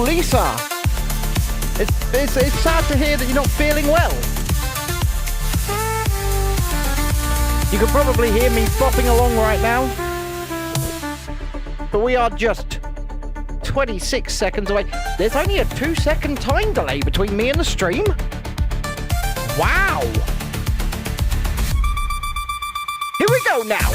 Lisa, it's sad to hear that you're not feeling well. You can probably hear me bopping along right now, but we are just 26 seconds away. There's only a 2-second time delay between me and the stream. Wow. Here we go now.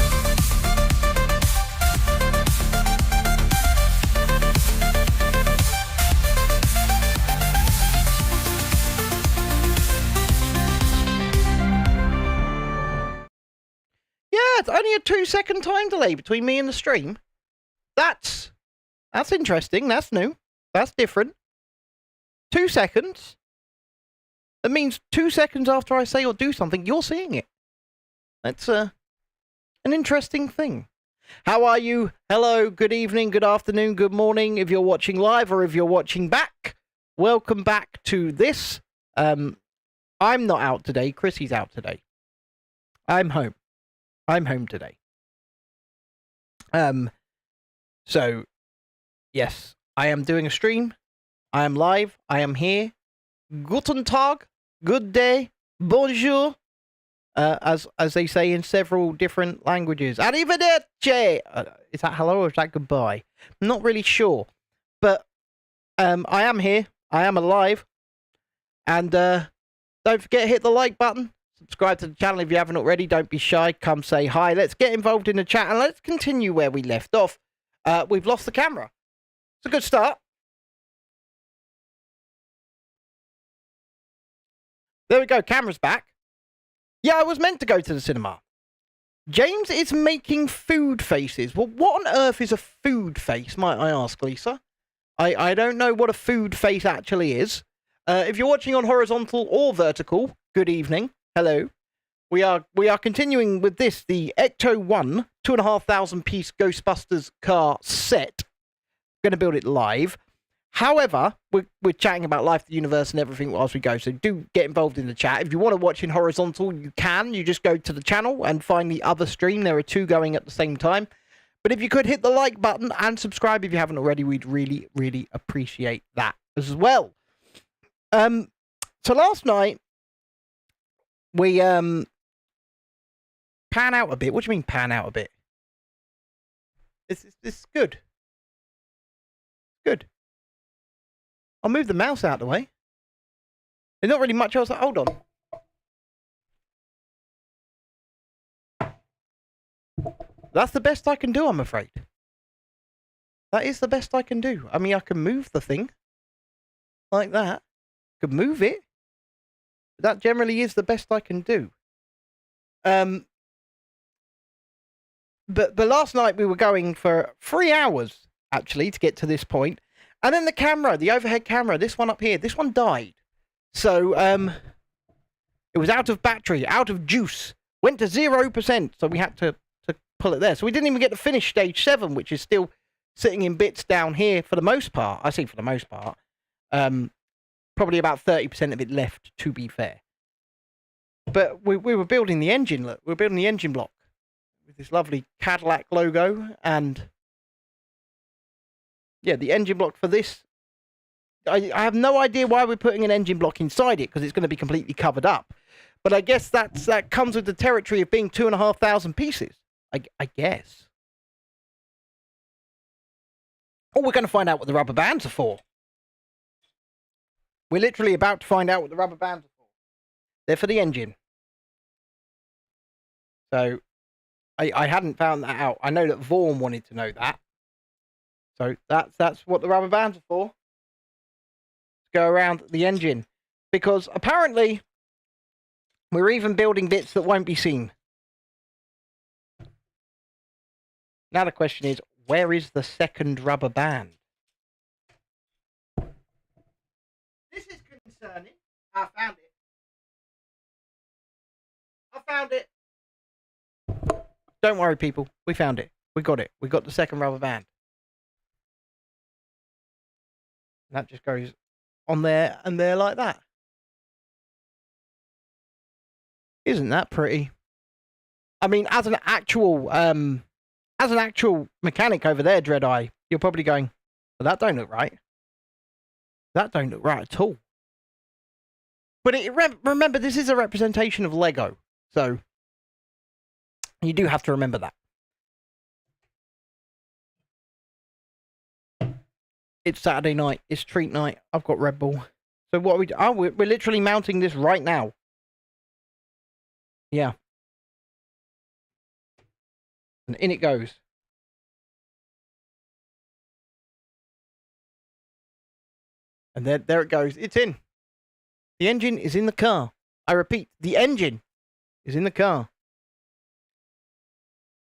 Yeah, it's only a 2-second time delay between me and the stream. That's interesting. That's new. That's different. 2 seconds. That means 2 seconds after I say or do something, you're seeing it. That's an interesting thing. How are you? Hello, good evening, good afternoon, good morning, if you're watching live or if you're watching back. Welcome back to this. I'm not out today. Chrissy's out today. I'm home. I'm home today. So, yes, I am doing a stream. I am live. I am here. Guten Tag. Good day. Bonjour. As they say in several different languages. Arrivederci. Is that hello or is that goodbye? I'm not really sure. But I am here. I am alive. And don't forget to hit the like button. Subscribe to the channel if you haven't already. Don't be shy. Come say hi. Let's get involved in the chat and let's continue where we left off. We've lost the camera. It's a good start. There we go. Camera's back. Yeah, I was meant to go to the cinema. James is making food faces. Well, what on earth is a food face, might I ask, Lisa? I don't know what a food face actually is. If you're watching on horizontal or vertical, good evening. Hello. We are continuing with this, the Ecto 1 2,500 piece Ghostbusters car set. Going to build it live. However, we're chatting about life, the universe, and everything whilst we go. So do get involved in the chat. If you want to watch in horizontal, you can. You just go to the channel and find the other stream. There are two going at the same time. But if you could hit the like button and subscribe if you haven't already, we'd really, really appreciate that as well. So last night we pan out a bit. What do you mean pan out a bit? It's good. Good. I'll move the mouse out of the way. There's not really much else. Hold on. That's the best I can do, I'm afraid. That is the best I can do. I mean, I can move the thing. Like that. I can move it. That generally is the best I can do. But last night we were going for 3 hours, actually, to get to this point. And then the camera, the overhead camera, this one up here, this one died. So, it was out of battery, out of juice. Went to 0%, so we had to pull it there. So we didn't even get to finish stage 7, which is still sitting in bits down here for the most part. I say for the most part. Probably about 30% of it left, to be fair. But we were building the engine, look. We were building the engine block with this lovely Cadillac logo and... yeah, the engine block for this. I have no idea why we're putting an engine block inside it, because it's going to be completely covered up. But I guess that comes with the territory of being 2,500 pieces. I guess. Oh, we're going to find out what the rubber bands are for. We're literally about to find out what the rubber bands are for. They're for the engine. So, I hadn't found that out. I know that Vaughan wanted to know that. So that's what the rubber bands are for. To go around the engine. Because apparently we're even building bits that won't be seen. Now the question is, where is the second rubber band? This is concerning. I found it. I found it. Don't worry, people. We found it. We got it. We got the second rubber band. That just goes on there and there like that. Isn't that pretty? I mean, as an actual mechanic over there, Dreadeye, you're probably going, well, that don't look right. That don't look right at all. But remember, this is a representation of Lego. So, you do have to remember that. It's Saturday night. It's treat night. I've got Red Bull. So what are we... Oh, we're literally mounting this right now. Yeah. And in it goes. And there it goes. It's in. The engine is in the car. I repeat, the engine is in the car.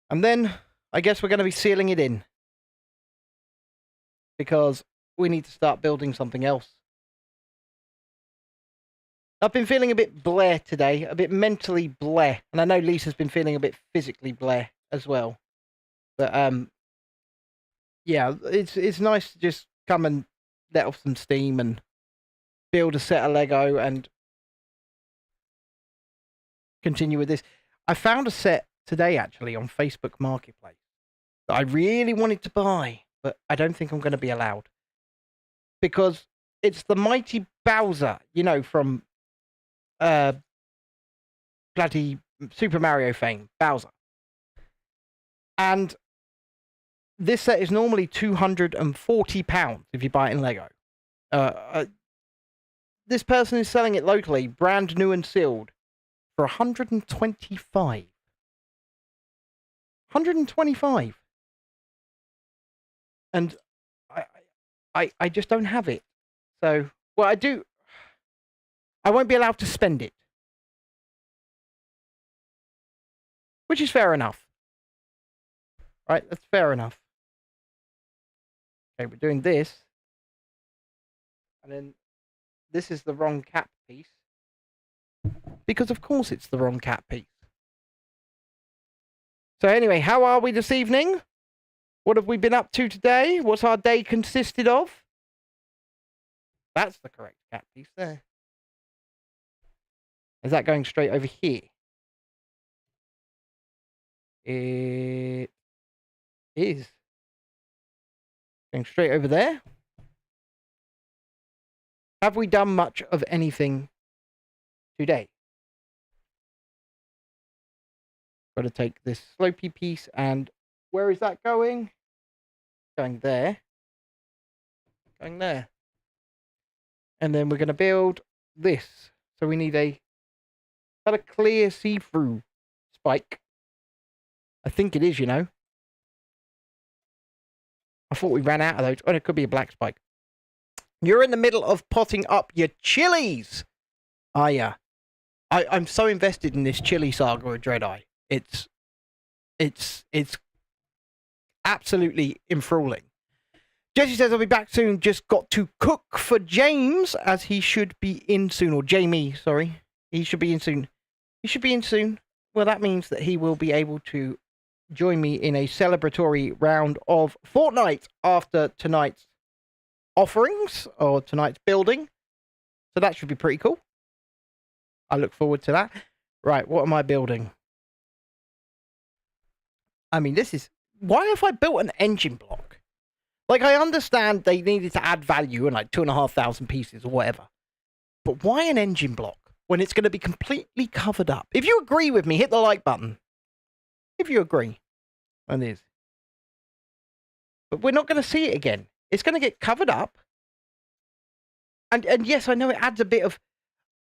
And then, I guess we're going to be sealing it in. Because we need to start building something else. I've been feeling a bit bleh today. A bit mentally bleh. And I know Lisa's been feeling a bit physically bleh as well. But, yeah, it's nice to just come and let off some steam and build a set of Lego and continue with this. I found a set today, actually, on Facebook Marketplace that I really wanted to buy, but I don't think I'm going to be allowed. Because it's the mighty Bowser, you know, from bloody Super Mario fame, Bowser. And this set is normally £240 if you buy it in Lego. This person is selling it locally, brand new and sealed, for 125. 125. And I just don't have it. So, well, I do. I won't be allowed to spend it. Which is fair enough. Right, that's fair enough. Okay, we're doing this. And then this is the wrong cap piece. Because of course it's the wrong cap piece. So anyway, how are we this evening? What have we been up to today? What's our day consisted of? That's the correct cap piece there. Is that going straight over here? It is. Going straight over there. Have we done much of anything today? Got to take this slopey piece and where is that going? Going there. Going there. And then we're going to build this. So we need a clear see-through spike. I think it is, you know. I thought we ran out of those. Oh, it could be a black spike. You're in the middle of potting up your chilies. Yeah. I'm so invested in this chili saga of Dread-Eye. It's absolutely enthralling. Jesse says I'll be back soon. Just got to cook for James as he should be in soon. Or Jamie, sorry. He should be in soon. He should be in soon. Well, that means that he will be able to join me in a celebratory round of Fortnite after tonight's offerings or tonight's building. So that should be pretty cool. I look forward to that. Right, what am I building? I mean, this is... Why have I built an engine block? Like, I understand they needed to add value and like 2,500 pieces or whatever. But why an engine block when it's going to be completely covered up? If you agree with me, hit the like button. If you agree. And it is. But we're not going to see it again. It's going to get covered up. And yes, I know it adds a bit of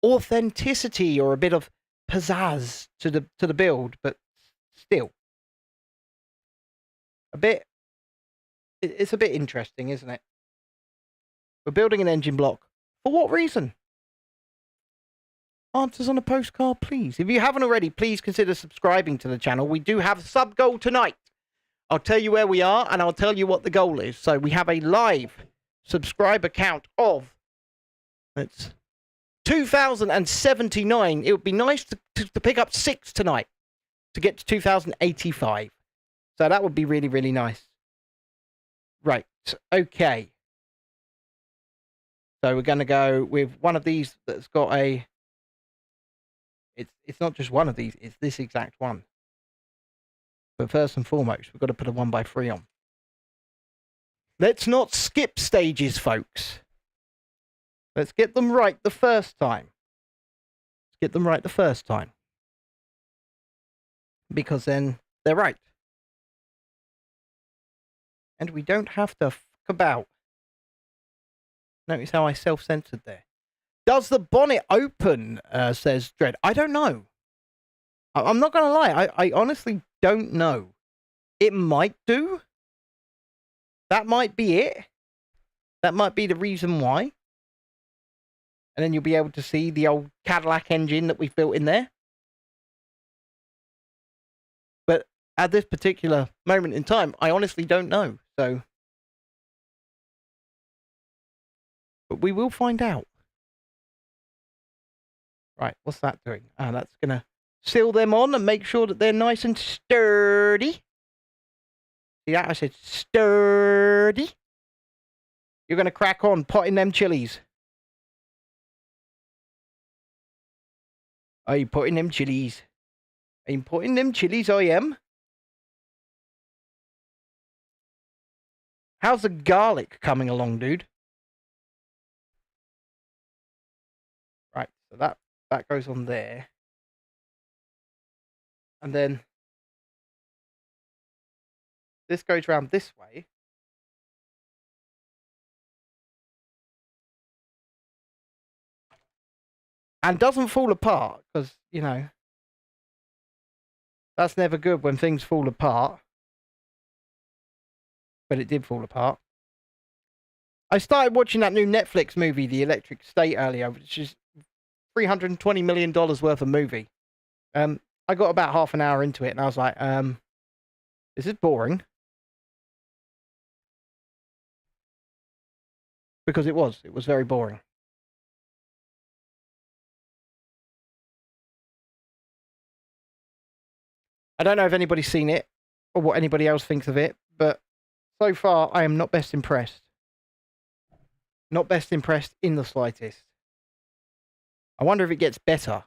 authenticity or a bit of pizzazz to the build, but still. It's a bit interesting, isn't it? We're building an engine block. For what reason? Answers on a postcard, please. If you haven't already, please consider subscribing to the channel. We do have a sub goal tonight. I'll tell you where we are, and I'll tell you what the goal is. So we have a live subscriber count of... It's 2,079. It would be nice to pick up 6 tonight to get to 2,085. So that would be really, really nice. Right. Okay. So we're going to go with one of these that's got a... It's not just one of these. It's this exact one. But first and foremost, we've got to put a 1x3 on. Let's not skip stages, folks. Let's get them right the first time. Let's get them right the first time. Because then they're right. And we don't have to fuck about. Notice how I self-censored there. Does the bonnet open, says Dread. I don't know. I'm not going to lie. I honestly don't know. It might do. That might be it. That might be the reason why. And then you'll be able to see the old Cadillac engine that we've built in there. But at this particular moment in time, I honestly don't know. So, but we will find out. Right, what's that doing? That's going to seal them on and make sure that they're nice and sturdy. See that? I said sturdy. You're going to crack on potting them chilies. Are you potting them chilies? I'm potting them chilies, I am. How's the garlic coming along, dude? Right, so that goes on there. And then this goes around this way. And doesn't fall apart, because, you know, that's never good when things fall apart. But it did fall apart. I started watching that new Netflix movie, The Electric State, earlier, which is $320 million worth of movie. I got about half an hour into it, and I was like, this is boring. Because it was very boring. I don't know if anybody's seen it, or what anybody else thinks of it, but so far, I am not best impressed. Not best impressed in the slightest. I wonder if it gets better,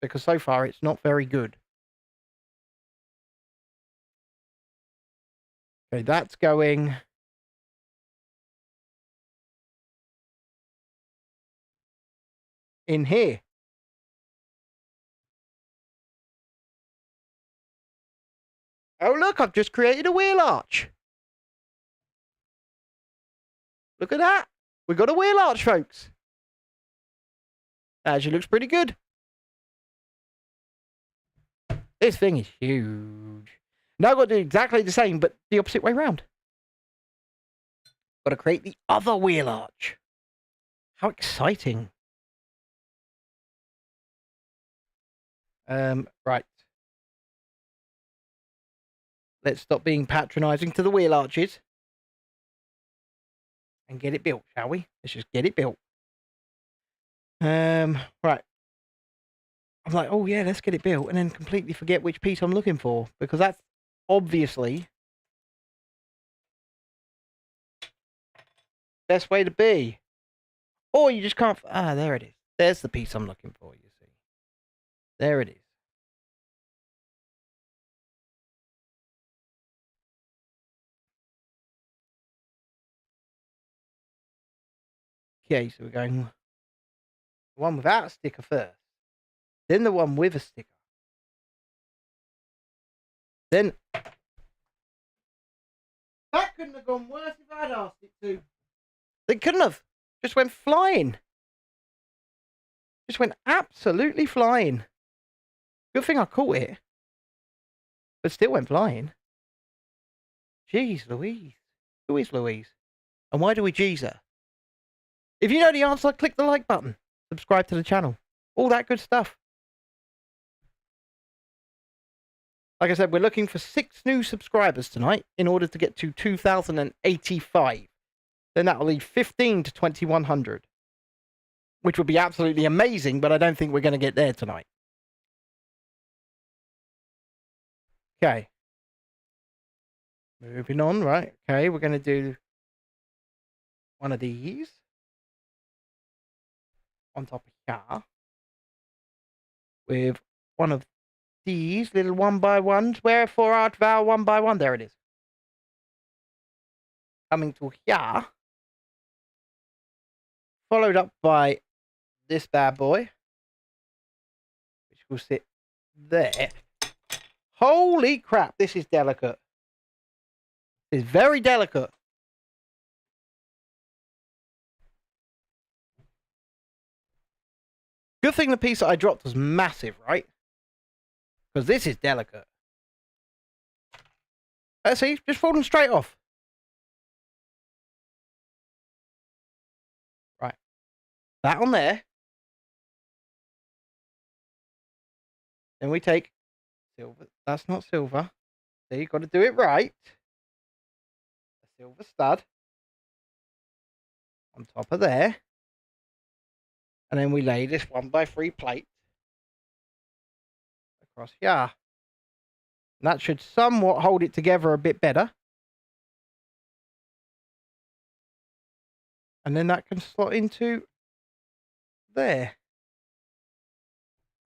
because so far it's not very good. Okay, that's going in here. Oh, look, I've just created a wheel arch. Look at that. We got a wheel arch, folks. Actually looks pretty good. This thing is huge. Now I've got to do exactly the same, but the opposite way round. Got to create the other wheel arch. How exciting. Right. Let's stop being patronising to the wheel arches. And get it built, shall we? Let's just get it built. Right. I'm like, oh yeah, let's get it built, and then completely forget which piece I'm looking for, because that's obviously best way to be. Or you just can't. There it is. There's the piece I'm looking for, you see. There it is. Okay, so we're going the one without a sticker first. Then the one with a sticker. Then that couldn't have gone worse if I'd asked it to. They couldn't have. Just went flying. Just went absolutely flying. Good thing I caught it. But still went flying. Jeez Louise. Who is Louise? And why do we jeez her? If you know the answer, click the like button. Subscribe to the channel. All that good stuff. Like I said, we're looking for 6 new subscribers tonight in order to get to 2,085. Then that'll leave 15 to 2,100. Which would be absolutely amazing, but I don't think we're going to get there tonight. Okay. Moving on, right? Okay, we're going to do one of these on top of here with one of these little 1x1s. Where for art vowel 1x1? There it is. Coming to here followed up by this bad boy, which will sit there. Holy crap, this is delicate. It's very delicate. Good thing the piece that I dropped was massive, right? Because this is delicate. Let's see, just falling straight off. Right. That on there. Then we take silver. That's not silver. So you've got to do it right. A silver stud. On top of there. And then we lay this 1x3 plate across here. And that should somewhat hold it together a bit better. And then that can slot into there.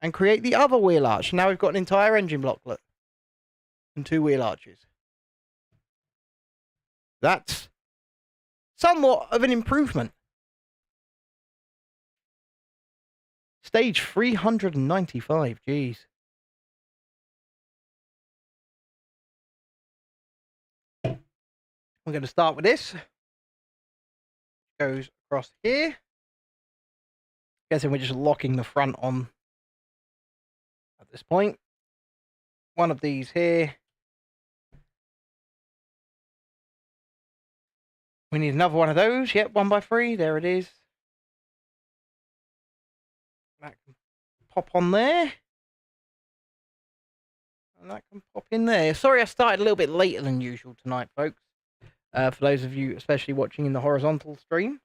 And create the other wheel arch. Now we've got an entire engine block, look. And 2 wheel arches. That's somewhat of an improvement. Stage 395, geez. We're going to start with this. Goes across here. Guessing we're just locking the front on at this point. One of these here. We need another one of those. Yep, 1x3. There it is. That can pop on there. And that can pop in there. Sorry I started a little bit later than usual tonight, folks. For those of you especially watching in the horizontal stream.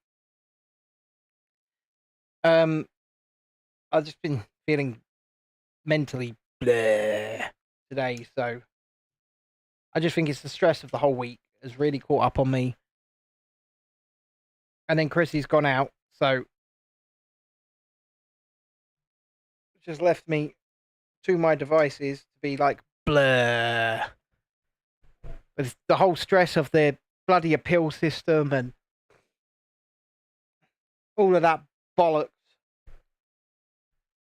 I've just been feeling mentally bleh today, so I just think it's the stress of the whole week has really caught up on me. And then Chrissy's gone out, so it just left me to my devices to be like bleh. But it's the whole stress of the bloody appeal system and all of that bollocks.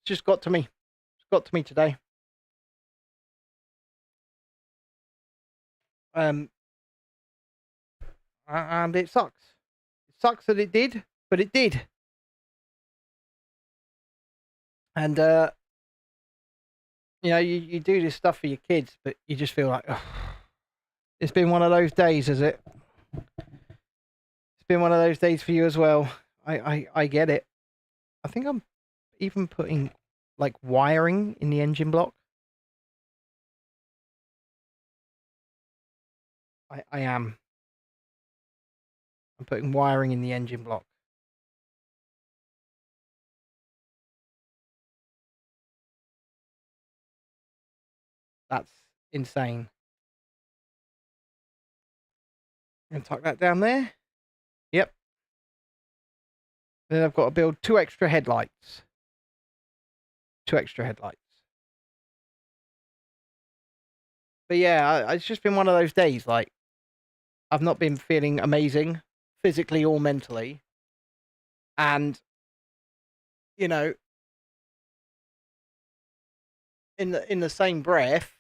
It's just got to me. It's got to me today. And it sucks. It sucks that it did, but it did. And you know, you do this stuff for your kids, but you just feel like, ugh. It's been one of those days, is it? It's been one of those days for you as well. I get it. I think I'm even putting like wiring in the engine block. I am. I'm putting wiring in the engine block. That's insane. I'm gonna tuck that down there. Yep. Then I've got to build 2 extra headlights. 2 extra headlights. But yeah, it's just been one of those days. Like, I've not been feeling amazing, physically or mentally. And, you know, in the same breath,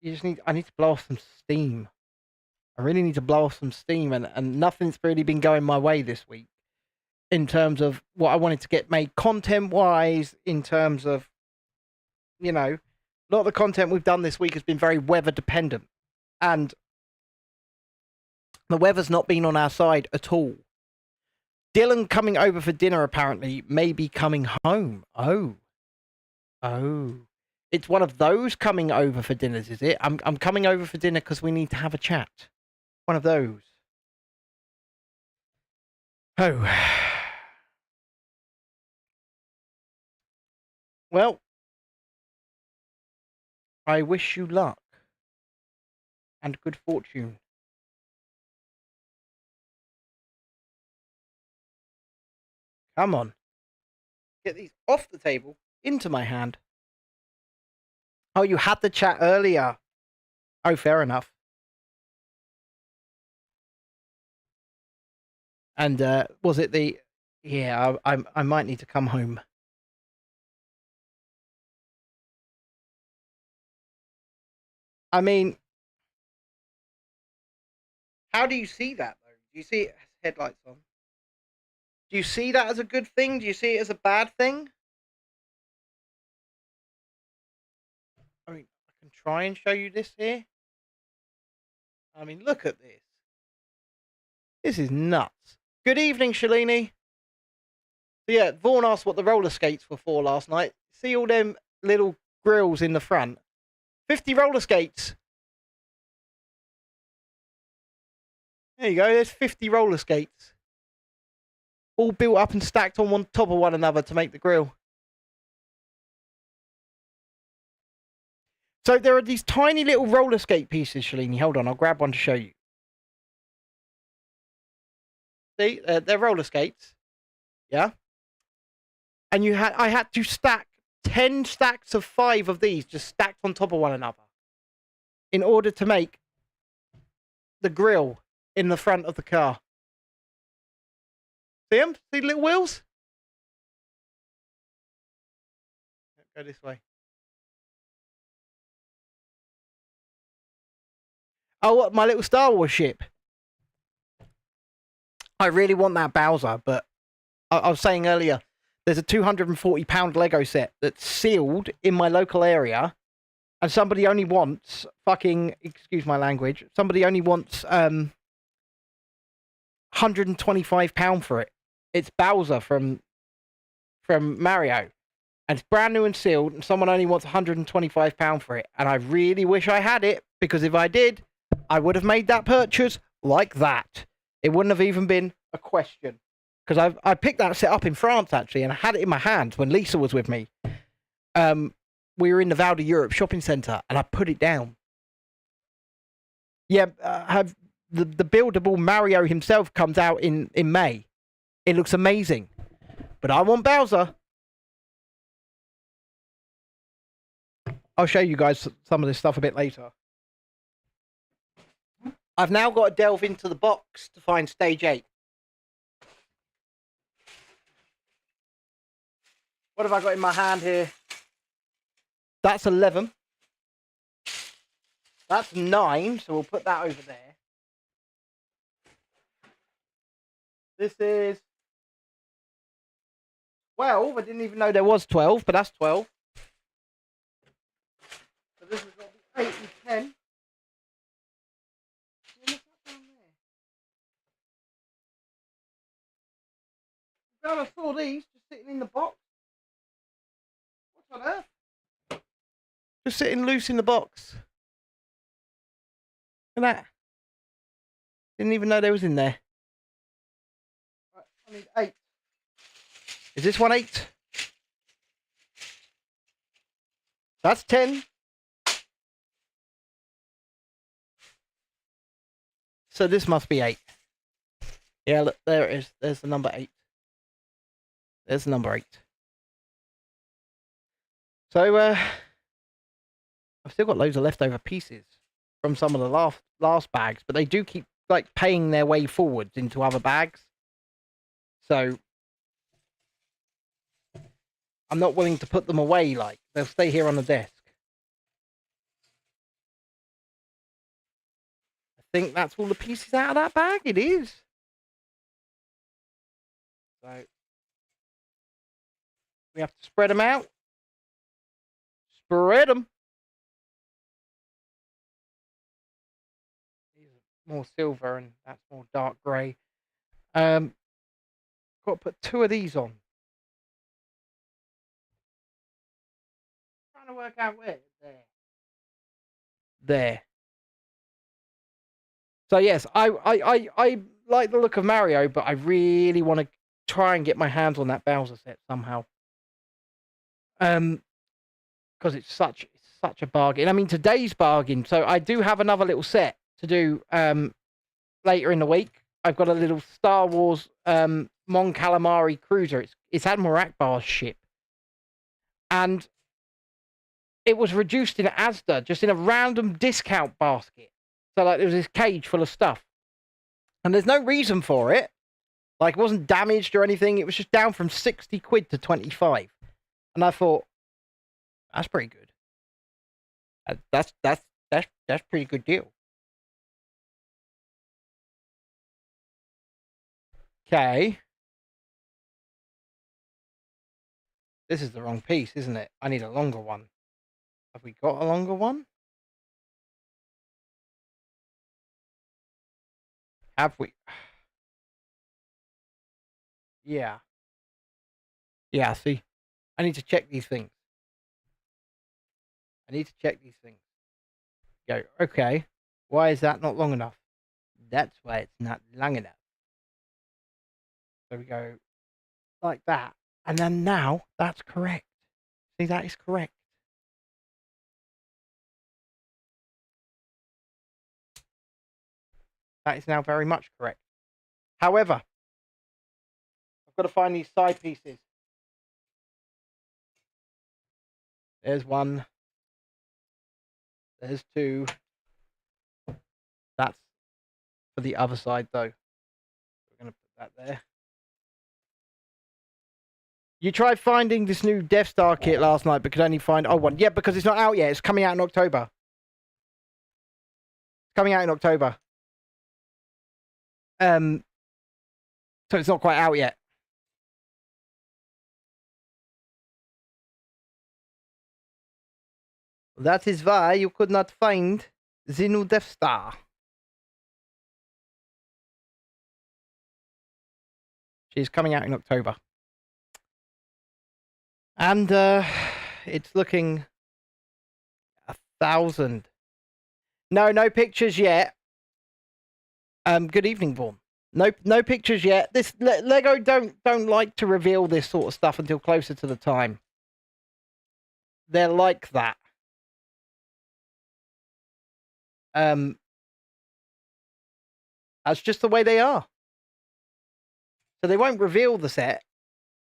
I need to blow off some steam. I really need to blow off some steam, and nothing's really been going my way this week in terms of what I wanted to get made content-wise, in terms of, you know, a lot of the content we've done this week has been very weather-dependent, and the weather's not been on our side at all. Dylan coming over for dinner, apparently, may be coming home. Oh. It's one of those coming over for dinners, is it? I'm coming over for dinner because we need to have a chat. One of those. Oh. Well, I wish you luck and good fortune. Come on. Get these off the table, into my hand. Oh, you had the chat earlier. Oh, fair enough. And was it the... Yeah, I might need to come home. I mean, how do you see that, though? Do you see it has headlights on? Do you see that as a good thing? Do you see it as a bad thing? I mean, I can try and show you this here. I mean, look at this. This is nuts. Good evening, Shalini. So yeah, Vaughan asked what the roller skates were for last night. See all them little grills in the front? 50 roller skates. There you go, there's 50 roller skates. All built up and stacked on top of one another to make the grill. So there are these tiny little roller skate pieces, Shalini. Hold on, I'll grab one to show you. See, they're roller skates. Yeah? And I had to stack 10 stacks of 5 of these just stacked on top of one another in order to make the grill in the front of the car. See them? See the little wheels? Go this way. Oh, what? My little Star Wars ship. I really want that Bowser, but I was saying earlier, there's a £240 Lego set that's sealed in my local area, and somebody only wants fucking, excuse my language, somebody only wants £125 for it. It's Bowser from Mario, and it's brand new and sealed, and someone only wants £125 for it, and I really wish I had it, because if I did, I would have made that purchase like that. It wouldn't have even been a question. Because I picked that set up in France, actually, and I had it in my hands when Lisa was with me. We were in the Val de Europe shopping centre, and I put it down. Yeah, have the buildable Mario himself comes out in May. It looks amazing. But I want Bowser. I'll show you guys some of this stuff a bit later. I've now got to delve into the box to find stage 8. What have I got in my hand here? That's 11. That's 9, so we'll put that over there. This is 12. I didn't even know there was 12, but that's 12. So this has got to be 8 and 10. I saw these just sitting in the box. What's on earth? Just sitting loose in the box. Look at that. Didn't even know they was in there. Right, I need 8. Is this one 8? That's 10. So this must be 8. Yeah, look, there it is. There's the number 8. There's the number 8. So, I've still got loads of leftover pieces from some of the last bags, but they do keep, like, paying their way forwards into other bags. So, I'm not willing to put them away, like, they'll stay here on the desk. I think that's all the pieces out of that bag. It is. So, we have to spread them out. Spread them. These are more silver and that's more dark grey. Got to put 2 of these on. Trying to work out where. There. So yes, I like the look of Mario, but I really want to try and get my hands on that Bowser set somehow. Because it's such a bargain. I mean, today's bargain. So I do have another little set to do later in the week. I've got a little Star Wars Mon Calamari cruiser. It's Admiral Akbar's ship, and it was reduced in Asda just in a random discount basket. So like there was this cage full of stuff, and there's no reason for it. Like, it wasn't damaged or anything. It was just down from 60 quid to 25. And I thought, that's pretty good. That's pretty good deal. Okay. This is the wrong piece, isn't it? I need a longer one. Have we got a longer one? Have we? Yeah. Yeah, see? I need to check these things. I need to check these things. Go, okay. Why is that not long enough? That's why it's not long enough. So we go like that. And then now, that's correct. See, that is correct. That is now very much correct. However, I've got to find these side pieces. There's one. There's two. That's for the other side, though. We're going to put that there. You tried finding this new Death Star kit last night, but could only find one. Yeah, because it's not out yet. It's coming out in October. It's coming out in October. So it's not quite out yet. That is why you could not find the new Death Star. She's coming out in October. And it's looking 1,000. No pictures yet. Good evening, Vaughn. No pictures yet. This Lego don't like to reveal this sort of stuff until closer to the time. They're like that. That's just the way they are. So they won't reveal the set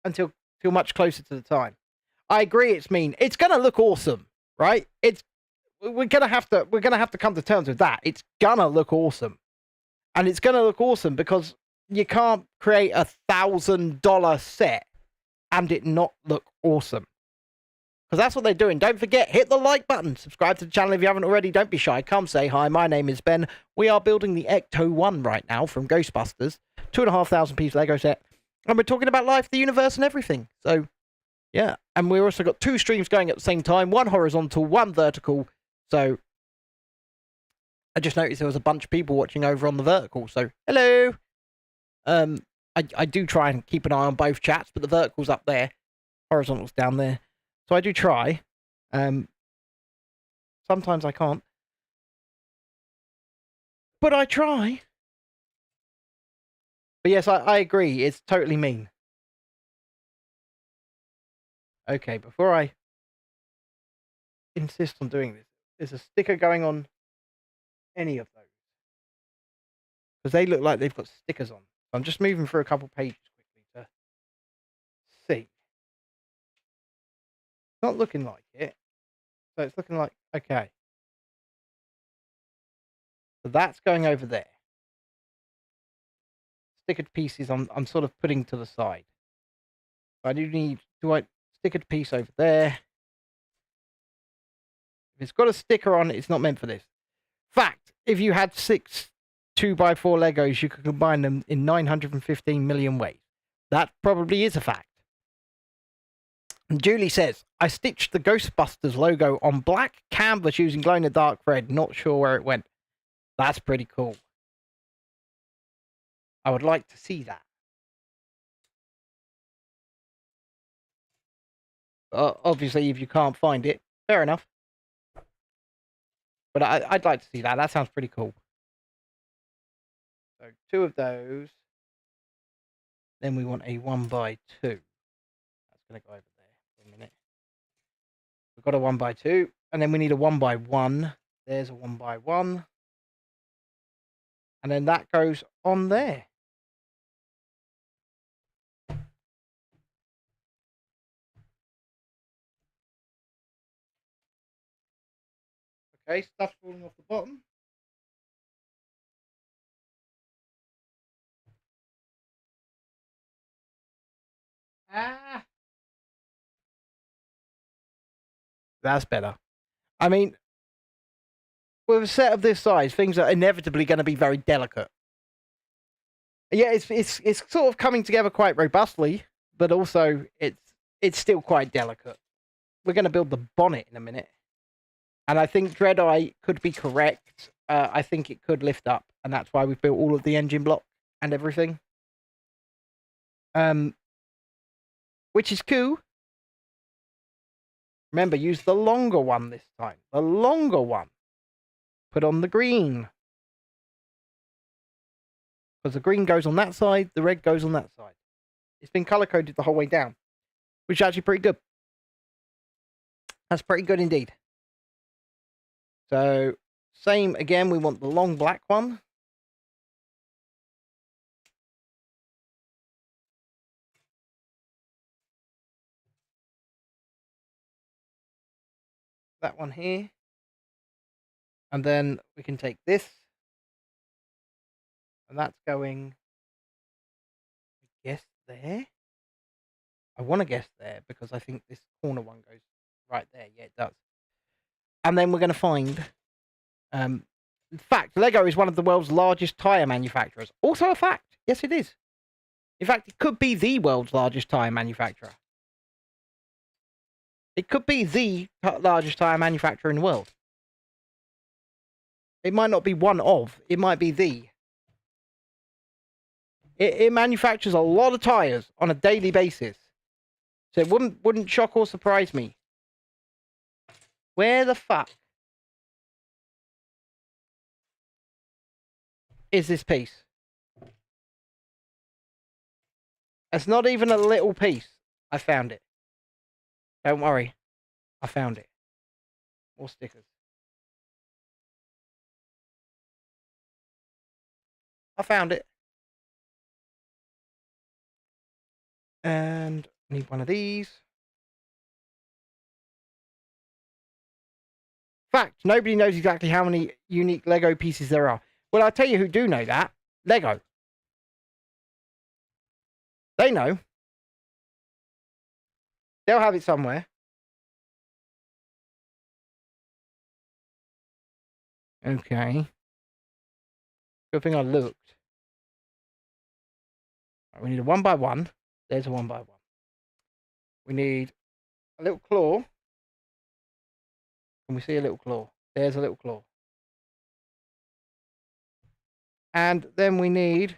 until much closer to the time. I agree, it's mean. It's gonna look awesome, right? We're gonna have to come to terms with that. It's gonna look awesome. And it's gonna look awesome because you can't create $1,000 set and it not look awesome. Because that's what they're doing. Don't forget, hit the like button. Subscribe to the channel if you haven't already. Don't be shy. Come say hi. My name is Ben. We are building the Ecto 1 right now from Ghostbusters. 2,500 piece Lego set. And we're talking about life, the universe, and everything. So, yeah. And we've also got 2 streams going at the same time. 1 horizontal, 1 vertical. So, I just noticed there was a bunch of people watching over on the vertical. So, hello. I do try and keep an eye on both chats, but the vertical's up there. Horizontal's down there. So I do try. Sometimes I can't. But I try. But yes, I agree. It's totally mean. Okay, before I insist on doing this, there's a sticker going on any of those. Because they look like they've got stickers on. So I'm just moving through a couple pages quickly to see. It's not looking like it. So it's looking like, okay. So that's going over there. Stickered pieces I'm sort of putting to the side. I do need, stickered piece over there. If it's got a sticker on it, it's not meant for this. Fact, if you had 6 2x4 Legos, you could combine them in 915 million ways. That probably is a fact. And Julie says, I stitched the Ghostbusters logo on black canvas using glow-in-the-dark thread. Not sure where it went. That's pretty cool. I would like to see that. Obviously, if you can't find it, fair enough. But I'd like to see that. That sounds pretty cool. So 2 of those. Then we want a 1x2. That's going to go over there for a minute. We've got a 1x2. And then we need a 1x1. There's a 1x1. And then that goes on there. Okay, stuff's falling off the bottom. Ah. That's better. I mean, with a set of this size, things are inevitably going to be very delicate. Yeah, it's sort of coming together quite robustly, but also it's still quite delicate. We're going to build the bonnet in a minute, and I think Dreadeye could be correct. I think it could lift up, and that's why we've built all of the engine block and everything. Which is cool. Remember, use the longer one this time. The longer one. Put on the green. Because the green goes on that side, the red goes on that side. It's been color-coded the whole way down, which is actually pretty good. That's pretty good indeed. So, same again, we want the long black one. That one here. And then we can take this. And that's going, I guess, there. I want to guess there because I think this corner one goes right there. Yeah, it does. And then we're going to find... in fact, Lego is one of the world's largest tyre manufacturers. Also a fact. Yes, it is. In fact, it could be the world's largest tyre manufacturer. It could be the largest tyre manufacturer in the world. It might not be one of. It might be the. It manufactures a lot of tyres on a daily basis. So it wouldn't shock or surprise me. Where the fuck is this piece? It's not even a little piece. I found it. Don't worry. I found it. More stickers. I found it. And need one of these. Fact, nobody knows exactly how many unique Lego pieces there are. Well, I'll tell you who do know that. Lego. They know. They'll have it somewhere. Okay. Good thing I looked. Right, we need a 1x1. There's a 1x1. We need a little claw. Can we see a little claw? There's a little claw. And then we need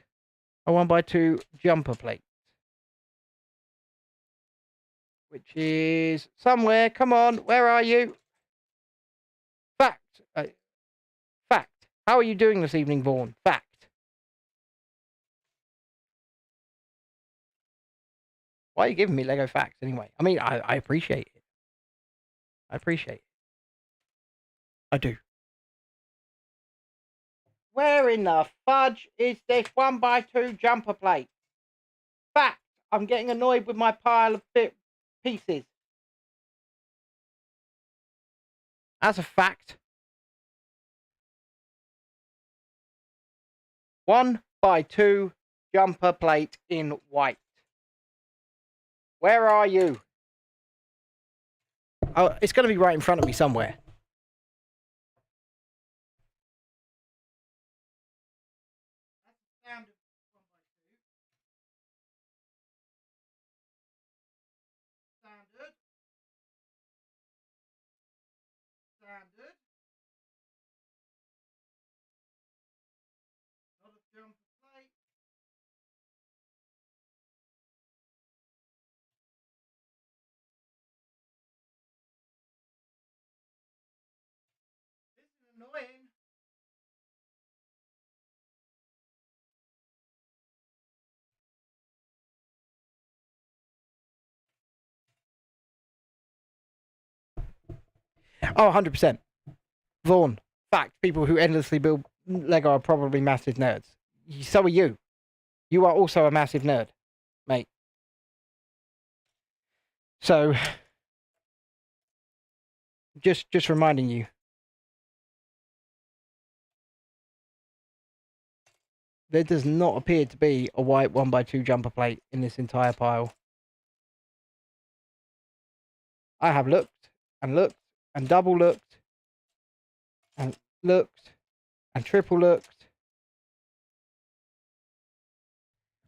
a 1x2 jumper plate. Which is somewhere. Come on, where are you? Fact. Fact. How are you doing this evening, Vaughn? Fact. Why are you giving me Lego facts anyway? I mean, I appreciate it. I appreciate it. I do. Where in the fudge is this 1x2 jumper plate? Fact. I'm getting annoyed with my pile of pieces. That's a fact. 1x2 jumper plate in white. Where are you? Oh, it's going to be right in front of me somewhere. That's the sound of 1x2. Standard. Standard. Not a jumper plate. This is annoying. Oh, 100%. Vaughn. Fact, people who endlessly build Lego are probably massive nerds. So are you. You are also a massive nerd, mate. So, just reminding you. There does not appear to be a white 1x2 jumper plate in this entire pile. I have looked and looked and double looked and looked and triple looked.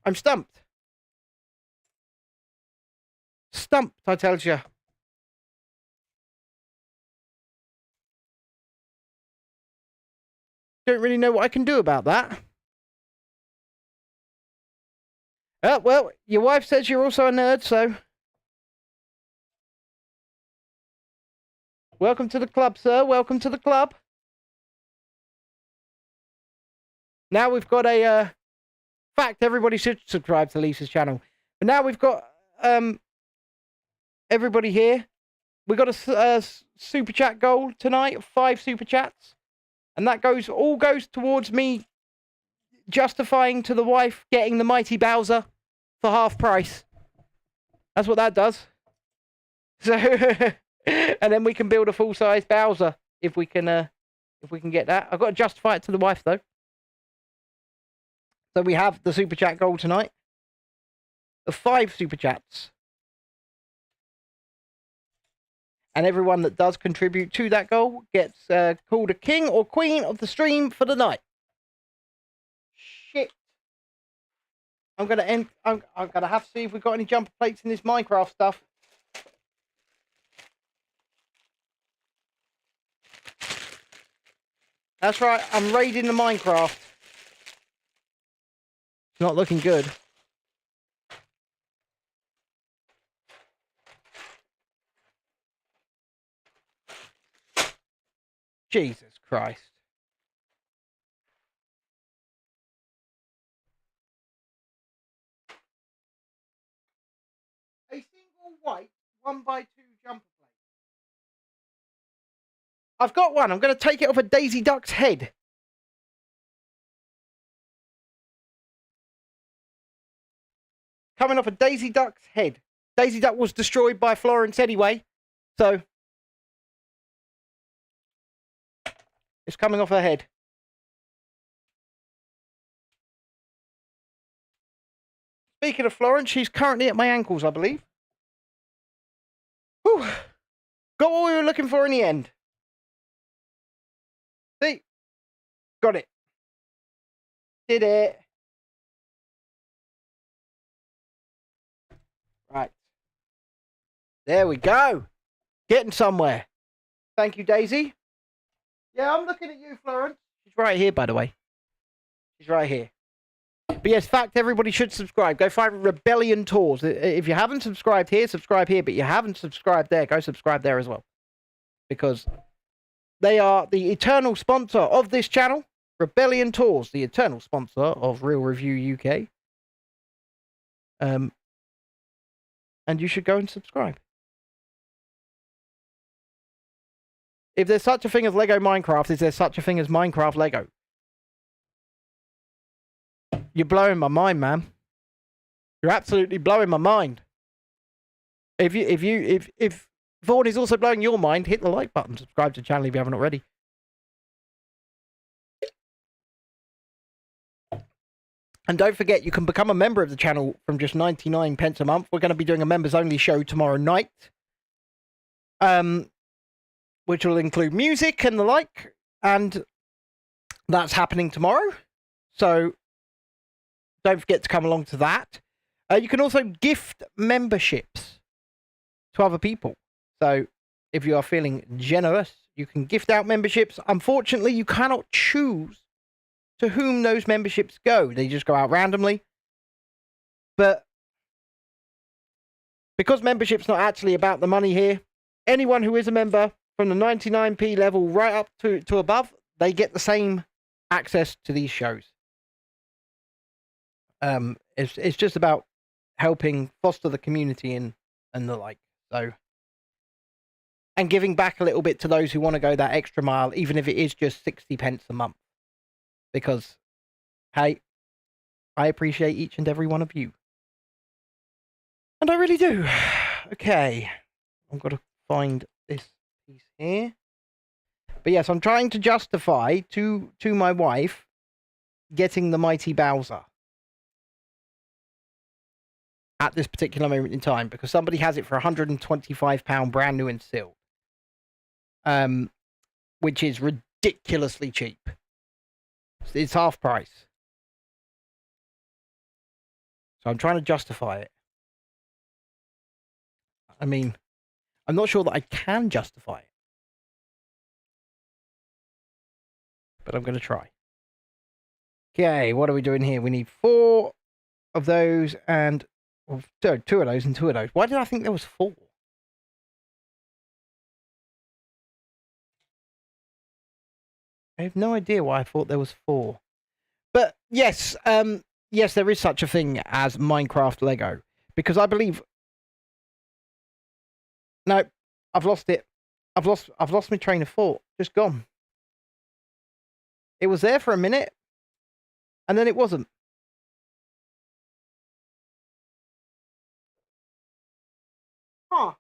I'm stumped. Stumped, I tell you. Don't really know what I can do about that. Oh, well, your wife says you're also a nerd, so... Welcome to the club, sir. Welcome to the club. Now we've got a... fact, everybody should subscribe to Lisa's channel. But now we've got... everybody here. We got a super chat goal tonight, 5 super chats. And that all goes towards me justifying to the wife getting the mighty Bowser for half price. That's what that does. So, and then we can build a full-size Bowser if we can get that. I've got to justify it to the wife though. So we have the super chat goal tonight. The 5 super chats. And everyone that does contribute to that goal gets called a king or queen of the stream for the night. Shit. I'm gonna have to see if we've got any jumper plates in this Minecraft stuff. That's right, I'm raiding the Minecraft. It's not looking good. Jesus Christ. A single white 1x2 jumper plate. I've got one. I'm going to take it off a Daisy Duck's head. Coming off a Daisy Duck's head. Daisy Duck was destroyed by Florence anyway, so it's coming off her head. Speaking of Florence, she's currently at my ankles, I believe. Whew. Got what we were looking for in the end. See? Got it. Did it. Right. There we go. Getting somewhere. Thank you, Daisy. Yeah, I'm looking at you, Florence. She's right here, by the way. She's right here. But yes, fact, everybody should subscribe. Go find Rebellion Tours. If you haven't subscribed here, subscribe here. But you haven't subscribed there, go subscribe there as well. Because they are the eternal sponsor of this channel. Rebellion Tours, the eternal sponsor of Real Review UK. And you should go and subscribe. If there's such a thing as Lego Minecraft, is there such a thing as Minecraft Lego? You're blowing my mind, man. You're absolutely blowing my mind. If Vaughan is also blowing your mind, hit the like button, subscribe to the channel if you haven't already. And don't forget, you can become a member of the channel from just 99 pence a month. We're going to be doing a members only show tomorrow night. Which will include music and the like. And that's happening tomorrow. So don't forget to come along to that. You can also gift memberships to other people. So if you are feeling generous, you can gift out memberships. Unfortunately, you cannot choose to whom those memberships go. They just go out randomly. But because membership's not actually about the money here, anyone who is a member from the 99p level right up to above, they get the same access to these shows. It's just about helping foster the community and the like. So, and giving back a little bit to those who want to go that extra mile, even if it is just 60 pence a month. Because, hey, I appreciate each and every one of you. And I really do. Okay. I've got to find this piece here. But yes, I'm trying to justify to my wife getting the mighty Bowser. at this particular moment in time because somebody has it for £125 brand new and sealed. Which is ridiculously cheap. It's half price. So I'm trying to justify it. I mean, I'm not sure that I can justify it. But I'm going to try. Okay, what are we doing here? We need 4 of those and... Well, 2 of those and 2 of those. Why did I think there was 4? I have no idea why I thought there was 4. But yes, yes, there is such a thing as Minecraft Lego. Because I believe... No, I've lost it. I've lost my train of thought. Just gone. It was there for a minute. And then it wasn't. Huh.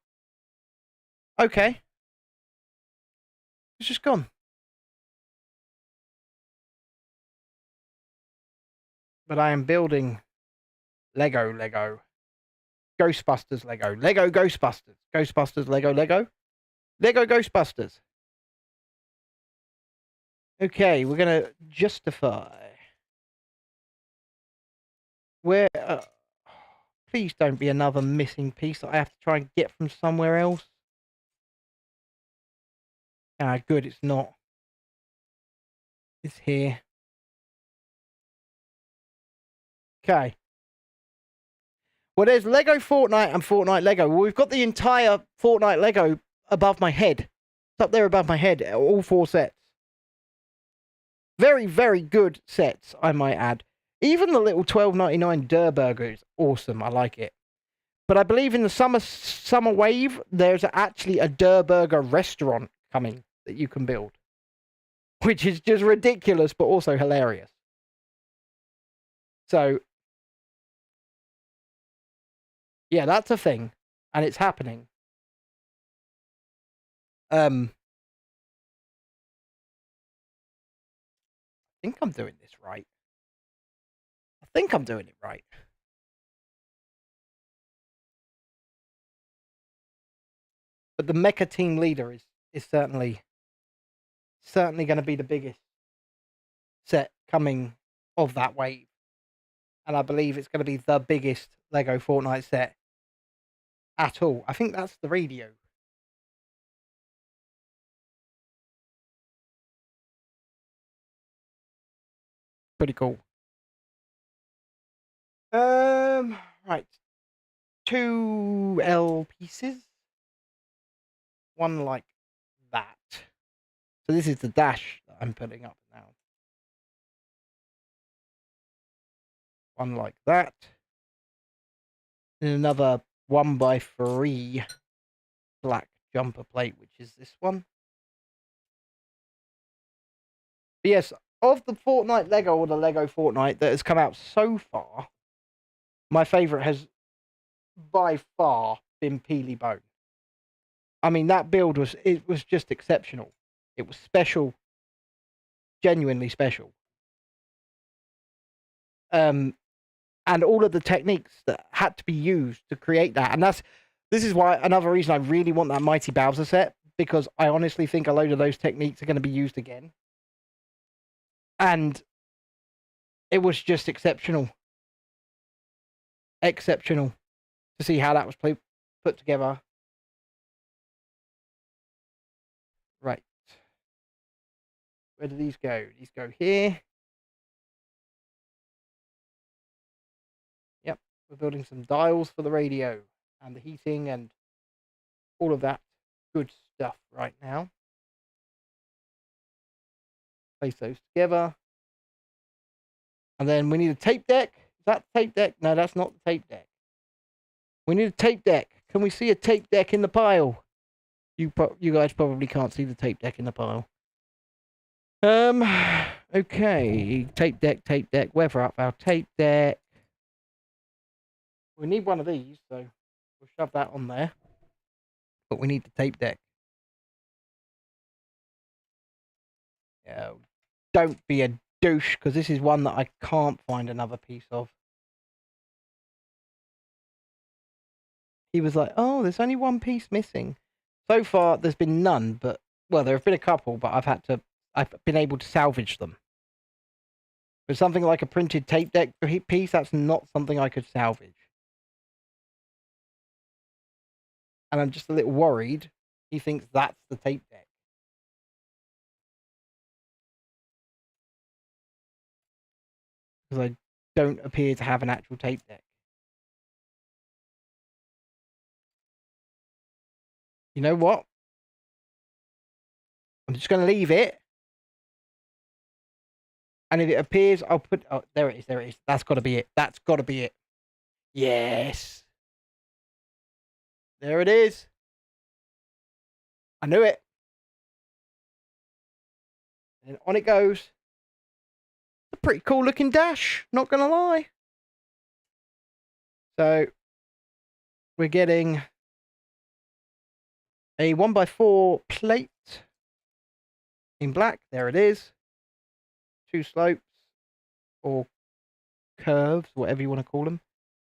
Okay. It's just gone. But I am building Lego. Ghostbusters Lego. Lego Ghostbusters. Ghostbusters Lego. Lego Ghostbusters. Okay, we're going to justify. Where... please don't be another missing piece that I have to try and get from somewhere else. Ah, good, it's not. It's here. Okay. Well, there's Lego Fortnite and Fortnite Lego. Well, we've got the entire Fortnite Lego above my head. It's up there above my head, all 4 sets. Very, very good sets, I might add. Even the little $12.99 Durr Burger is awesome. I like it. But I believe in the summer wave, there's actually a Durr Burger restaurant coming that you can build. Which is just ridiculous, but also hilarious. So... yeah, that's a thing, and it's happening. I think I'm doing this right. I think I'm doing it right. But the Mecha Team Leader is certainly going to be the biggest set coming of that wave. And I believe it's going to be the biggest Lego Fortnite set at all. I think that's the radio. Pretty cool. Right. 2 L pieces. 1 like that. So this is the dash that I'm putting up now. 1 like that. And another 1x3 black jumper plate, which is this one. But yes, of the Fortnite Lego or the Lego Fortnite that has come out so far, my favourite has by far been Peely Bone. I mean, that build was just exceptional. It was special, genuinely special. And all of the techniques that had to be used to create that, and this is why another reason I really want that Mighty Bowser set, because I honestly think a load of those techniques are going to be used again. And it was just exceptional. Exceptional to see how that was put together. Right. Where do these go? These go here. Yep. We're building some dials for the radio and the heating and all of that good stuff right now. Place those together. And then we need a tape deck. Is that the tape deck? No, that's not the tape deck. We need a tape deck. Can we see a tape deck in the pile? You guys probably can't see the tape deck in the pile. Okay. Tape deck. Weather up our tape deck. We need one of these, so we'll shove that on there. But we need the tape deck. Yeah. Don't be a douche, because this is one that I can't find another piece of. he was like, "Oh, there's only one piece missing." So far, there's been none, but well, there have been a couple, but I've been able to salvage them. But something like a printed tape deck piece, that's not something I could salvage. And I'm just a little worried. He thinks that's the tape deck. Because I don't appear to have an actual tape deck. You know what? I'm just going to leave it. And if it appears, I'll put... Oh, there it is. There it is. That's got to be it. That's got to be it. Yes. There it is. I knew it. And on it goes. A pretty cool looking dash. Not going to lie. So, we're getting a 1x4 plate in black. There it is. 2 slopes or curves, whatever you want to call them.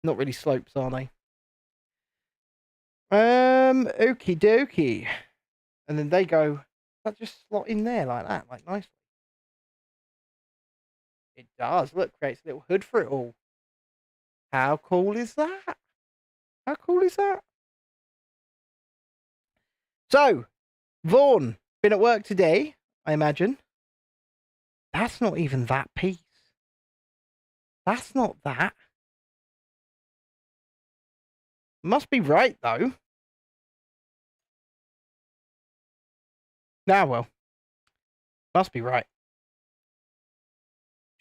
Not really slopes, are they? Okie dokie. And then they go, that just slot in there like that, like nicely. It does. Look, creates a little hood for it all. How cool is that? How cool is that? So, Vaughn, been at work today, I imagine. That's not even that piece. That's not that. Must be right, though. Nah, well. Must be right.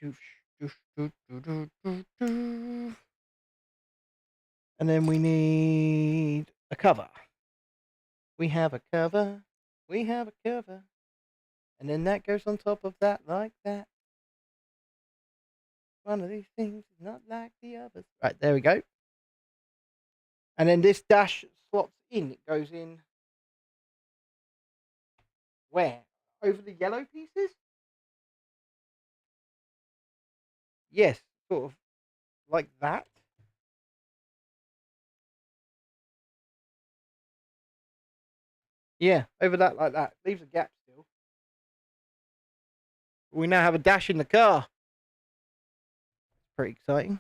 And then we need a cover. We have a cover. We have a cover. And then that goes on top of that like that. One of these things is not like the others. Right, there we go. And then this dash slots in. It goes in. Where? Over the yellow pieces? Yes, sort of like that. Yeah, over that like that. Leaves a gap still. We now have a dash in the car. Pretty exciting.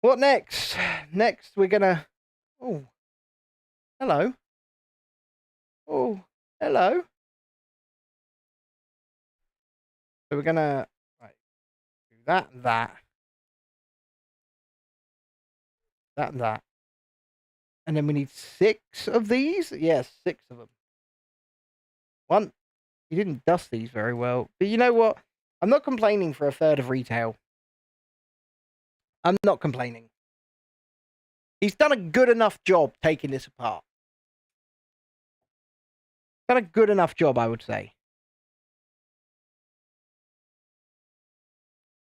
What next? Next, we're gonna... Oh. Hello. Oh, hello. So we're gonna... Right. Do that and that. That and that. And then we need 6 of these? Yes, 6 of them. 1. You didn't dust these very well. But you know what? I'm not complaining for a third of retail. I'm not complaining. He's done a good enough job taking this apart. Done a good enough job, I would say.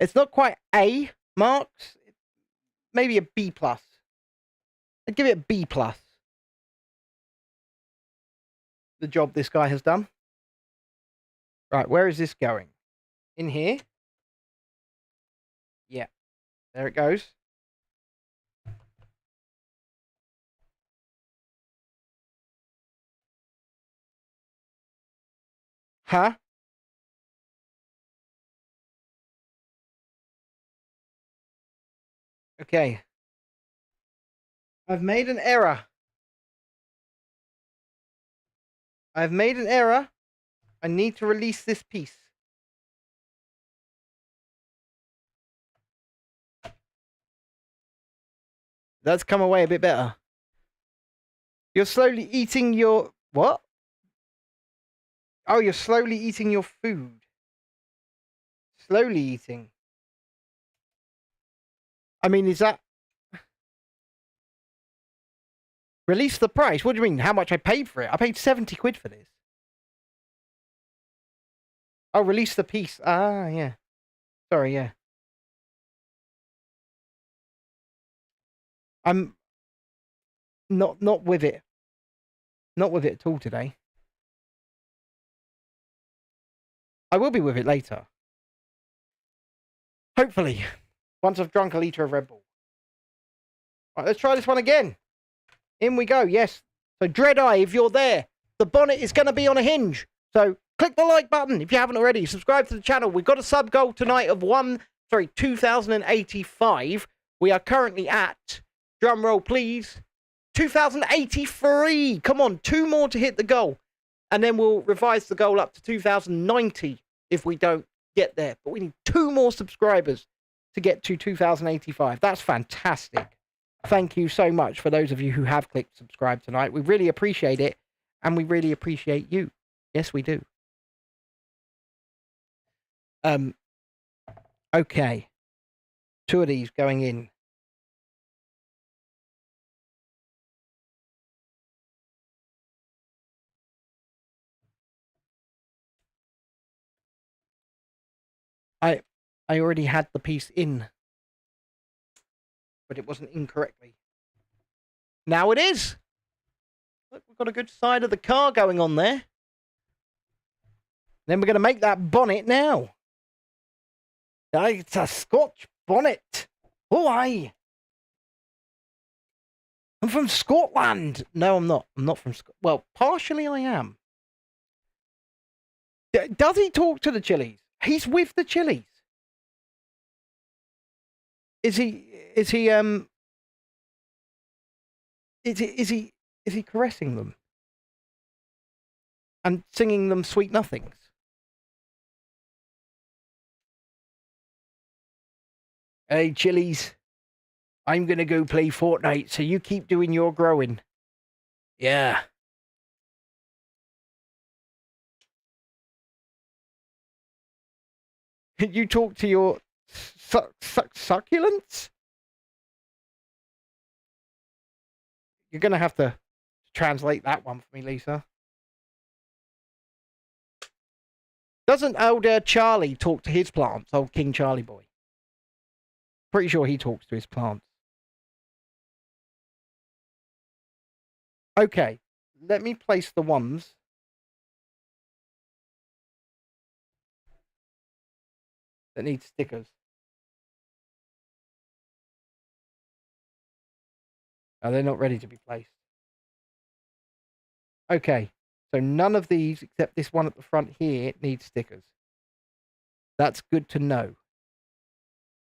It's not quite A marks. Maybe a B+. I'd give it a B+. The job this guy has done. Right, where is this going? In here? Yeah. There it goes. Huh? Okay. I've made an error. I've made an error. I need to release this piece. That's come away a bit better. You're slowly eating your... What? Oh, you're slowly eating your food. Slowly eating. I mean, is that... Release the price? What do you mean? How much I paid for it? I paid 70 quid for this. Oh, release the piece. Ah, yeah. Sorry, yeah. I'm not with it. Not with it at all today. I will be with it later. Hopefully. Once I've drunk a litre of Red Bull. Right, let's try this one again. In we go. Yes. So Dreadeye, if you're there, the bonnet is going to be on a hinge. So click the like button if you haven't already. Subscribe to the channel. We've got a sub goal tonight of 2,085. We are currently at, drum roll please, 2,083. Come on, 2 more to hit the goal. And then we'll revise the goal up to 2,090 if we don't get there. But we need 2 more subscribers to get to 2,085. That's fantastic. Thank you so much for those of you who have clicked subscribe tonight. We really appreciate it. And we really appreciate you. Yes, we do. Okay. 2 of these going in. I already had the piece in, but it wasn't incorrectly. Now it is. Look, we've got a good side of the car going on there. Then we're going to make that bonnet now. It's a Scotch bonnet. Oh, aye. I'm from Scotland. No, I'm not. I'm not from Scotland. Well, partially I am. Does he talk to the Chili's? He's with the Chili's. Is he caressing them and singing them sweet nothings? Hey, Chili's, I'm gonna go play Fortnite, so you keep doing your growing. Yeah. You talk to your succulents? You're going to have to translate that one for me, Lisa. Doesn't old Charlie talk to his plants, old King Charlie boy? Pretty sure he talks to his plants. Okay, let me place the ones. That need stickers. Oh, they're not ready to be placed. Okay, so none of these, except this one at the front here, needs stickers. That's good to know.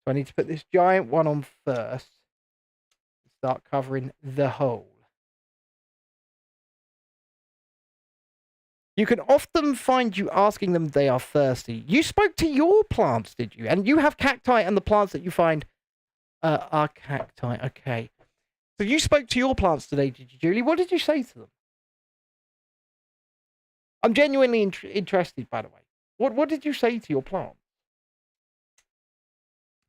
So I need to put this giant one on first. Start covering the whole. You can often find you asking them they are thirsty. You spoke to your plants, did you? And you have cacti, and the plants that you find are cacti. Okay. So you spoke to your plants today, did you, Julie? What did you say to them? I'm genuinely interested, by the way. What did you say to your plants?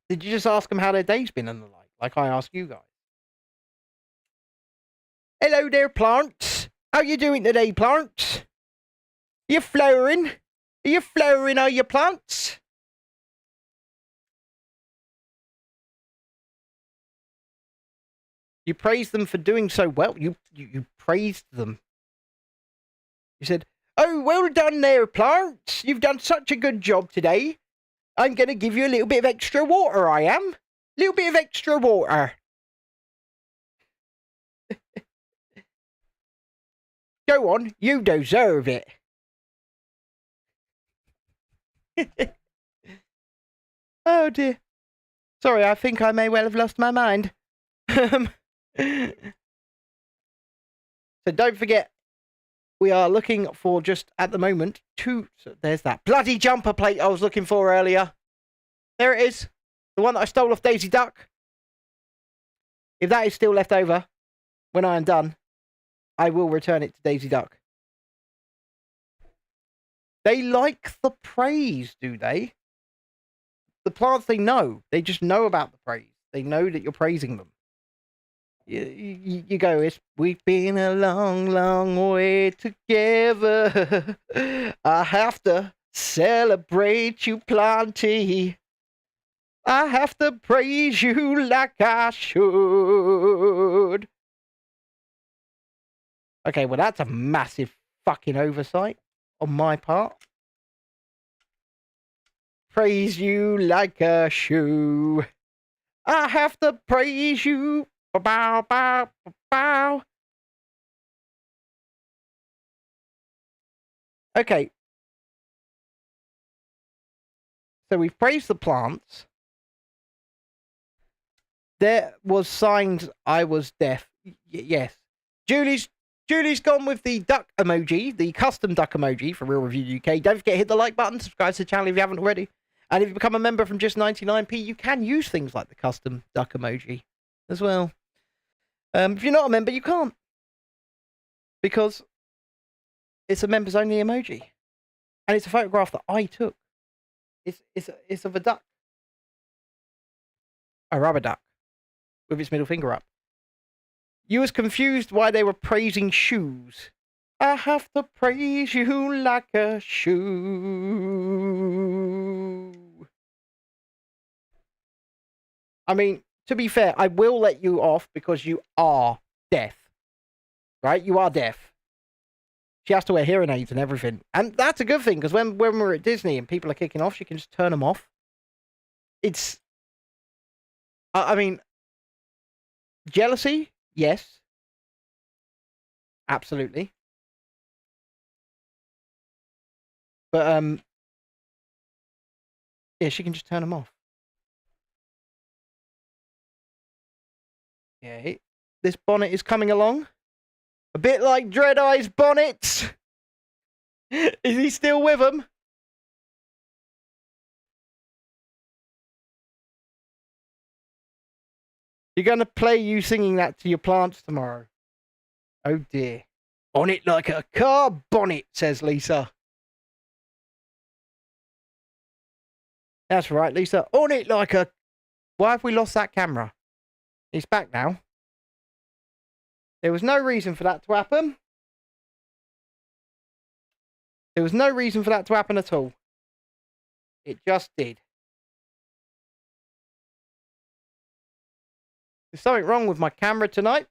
Did you just ask them how their day's been and the like I ask you guys? Hello there, plants. How you doing today, plants? Are you flowering? Are you flowering, are you, plants? You praised them for doing so well. You praised them. You said, oh, well done there, plants. You've done such a good job today. I'm going to give you a little bit of extra water, I am. A little bit of extra water. Go on, you deserve it. Oh, dear. Sorry, I think I may well have lost my mind. So don't forget, we are looking for just at the moment 2. So there's that bloody jumper plate I was looking for earlier. There it is. The one that I stole off Daisy Duck. If that is still left over when I am done, I will return it to Daisy Duck. They like the praise, do they? The plants, they know. They just know about the praise. They know that you're praising them. You go, we've been a long, long way together. I have to celebrate you plenty. I have to praise you like I should. Okay, well, that's a massive fucking oversight on my part. Praise you like a shoe. I have to praise you Bow, bow, bow. Okay. So we've praised the plants. There was signs I was deaf. Yes. Julie's gone with the duck emoji, the custom duck emoji for Real Review UK. Don't forget to hit the like button, subscribe to the channel if you haven't already. And if you become a member from just 99p, you can use things like the custom duck emoji as well. If you're not a member, you can't. Because it's a members only emoji. And it's a photograph that I took. It's of a duck. A rubber duck. With its middle finger up. You was confused why they were praising shoes. I have to praise you like a shoe. I mean, to be fair, I will let you off because you are deaf. Right? You are deaf. She has to wear hearing aids and everything. And that's a good thing, because when we're at Disney and people are kicking off, she can just turn them off. It's... I mean... Jealousy? Yes. Absolutely. But, yeah, she can just turn them off. Yeah, this bonnet is coming along. A bit like Dread-Eye's bonnets. Is he still with them? You're going to play you singing that to your plants tomorrow. Oh, dear. On it like a car bonnet, says Lisa. That's right, Lisa. On it like a... Why have we lost that camera? It's back now. There was no reason for that to happen. There was no reason for that to happen at all. It just did. There's something wrong with my camera tonight.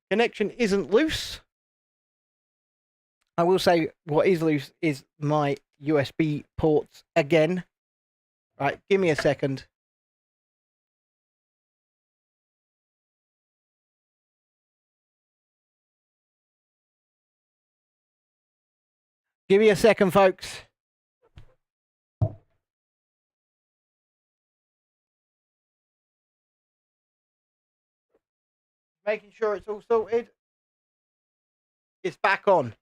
Connection isn't loose. I will say what is loose is my USB ports again. Right, give me a second. Give me a second, folks. Making sure it's all sorted. It's back on.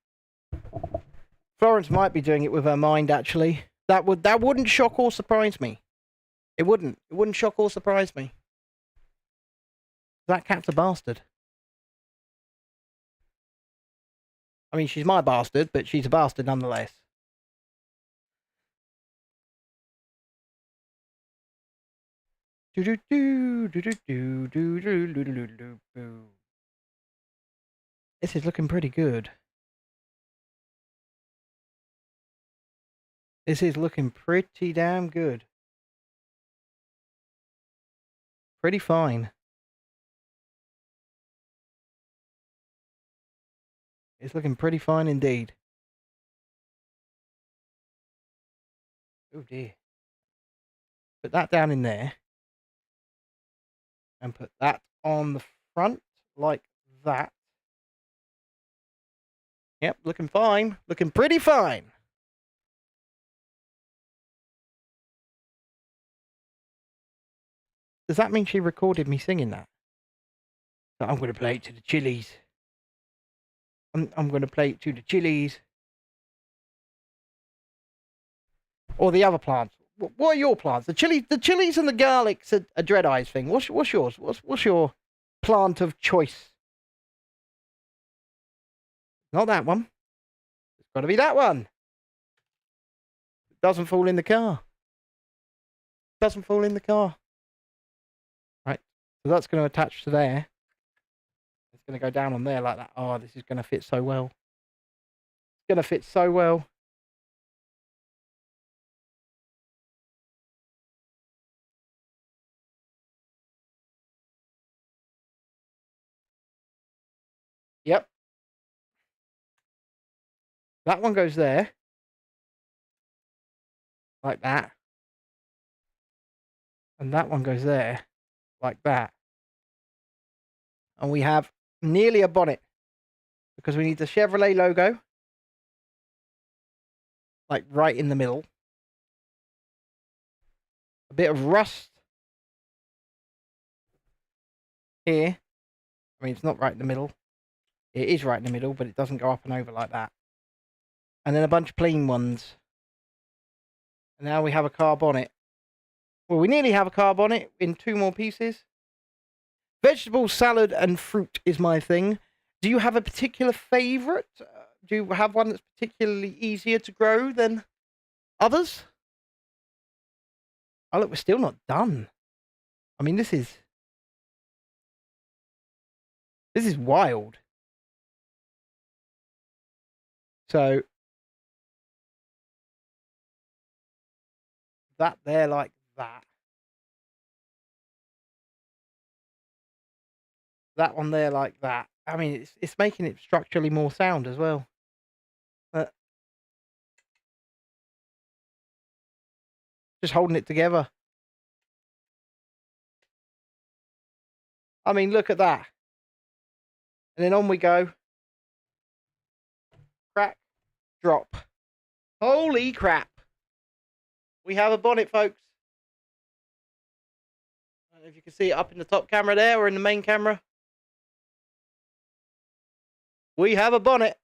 Florence might be doing it with her mind, actually. That wouldn't shock or surprise me. It wouldn't. It wouldn't shock or surprise me. That cat's a bastard. I mean, she's my bastard, but she's a bastard nonetheless. This is looking pretty good. This is looking pretty damn good. Pretty fine. It's looking pretty fine indeed. Oh dear. Put that down in there. And put that on the front like that. Yep, looking fine. Looking pretty fine. Does that mean she recorded me singing that? So I'm going to play it to the chilies. I'm going to play it to the chilies. Or the other plants. What are your plants? The chilies and the garlic's a Dread-Eye's thing. What's yours? What's your plant of choice? Not that one. It's got to be that one. It doesn't fall in the car. Doesn't fall in the car. Right. So that's going to attach to there. It's going to go down on there like that. Oh, this is going to fit so well. It's going to fit so well. Yep. That one goes there. Like that. And that one goes there, like that. And we have nearly a bonnet, because we need the Chevrolet logo, like right in the middle. A bit of rust here. I mean, it's not right in the middle. It is right in the middle, but it doesn't go up and over like that. And then a bunch of plain ones. And now we have a car bonnet. Well, we nearly have a car bonnet in 2 more pieces. Vegetable salad and fruit is my thing. Do you have a particular favourite? Do you have one that's particularly easier to grow than others? Oh, look, we're still not done. I mean, this is wild. So that there like that. That one there like that. I mean, it's making it structurally more sound as well. Just holding it together. I mean, look at that. And then on we go. Crack, drop. Holy crap. We have a bonnet, folks. I don't know if you can see it up in the top camera there or in the main camera. We have a bonnet.